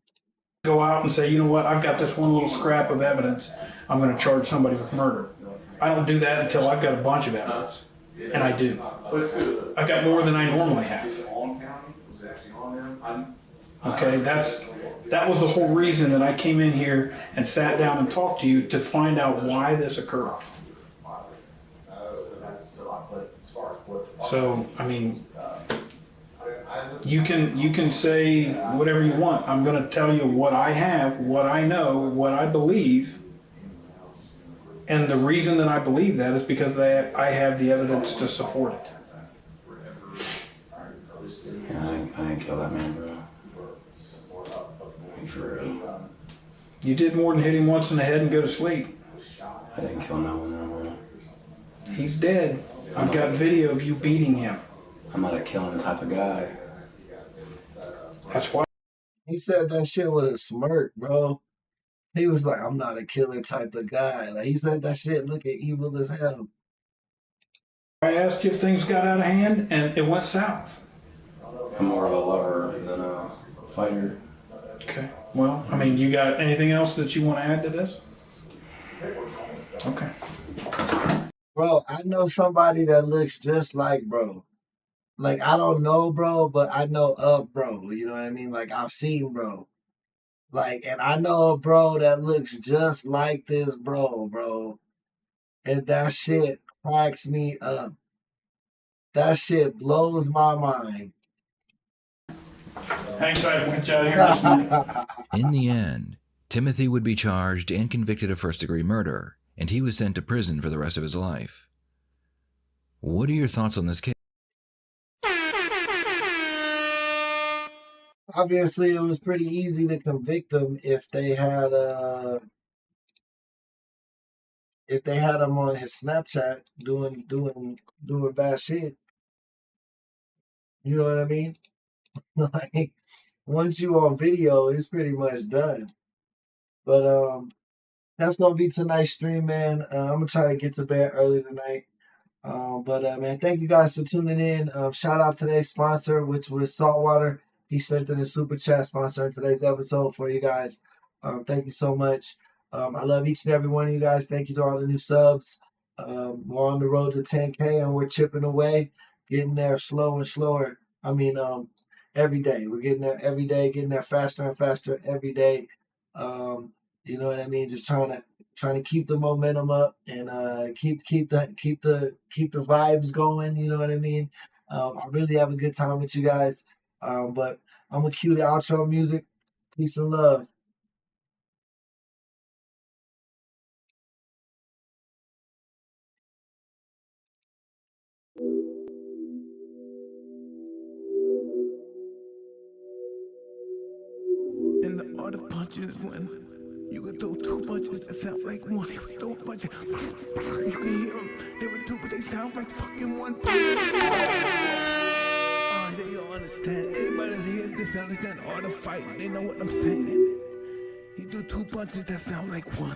Go out and say, you know what, I've got this one little scrap of evidence. I'm going to charge somebody with murder. I don't do that until I've got a bunch of evidence. And I do. I've got more than I normally have. Okay, that was the whole reason that I came in here and sat down and talked to you, to find out why this occurred. So, I mean, you can say whatever you want. I'm going to tell you what I have, what I know, what I believe. And the reason that I believe that is because I have the evidence to support it. Yeah, I didn't kill that man, bro. For real. You did more than hit him once in the head and go to sleep. I didn't kill no one, bro. He's dead. I've got video of you beating him. I'm not a killing type of guy. That's why. He said that shit with a smirk, bro. He was like, I'm not a killer type of guy. Like he said that shit looking evil as hell. I asked you if things got out of hand, and it went south. I'm more of a lover than a fighter. Okay. Well, I mean, you got anything else that you want to add to this? Okay. Bro, I know somebody that looks just like bro. Like, I don't know bro, but I know of bro. You know what I mean? Like, I've seen bro. Like, and I know a bro that looks just like this bro. And that shit cracks me up. That shit blows my mind. Hang tight, we'll get you out of here in just a minute. In the end, Timothy would be charged and convicted of first-degree murder, and he was sent to prison for the rest of his life. What are your thoughts on this case? Obviously, it was pretty easy to convict him if they had him on his Snapchat doing bad shit. You know what I mean? Like, once you on video, it's pretty much done. But that's gonna be tonight's stream, man. I'm gonna try to get to bed early tonight. But man, thank you guys for tuning in. Shout out to today's sponsor, which was Saltwater. He sent in a super chat sponsoring today's episode for you guys. Thank you so much. I love each and every one of you guys. Thank you to all the new subs. We're on the road to 10K and we're chipping away, getting there slow and slower. I mean, every day. We're getting there every day, getting there faster and faster every day. You know what I mean? Just trying to keep the momentum up and keep the vibes going. You know what I mean? I really have a good time with you guys. But I'm gonna cue the outro music. Peace and love. And the art of punching is when you can throw two punches that sound like one. You can throw a punch, you can hear them. They were two, but they sound like fucking one punch. They don't understand. Everybody that hears this understand the art of fighting. They know what I'm saying. He threw two punches that sound like one.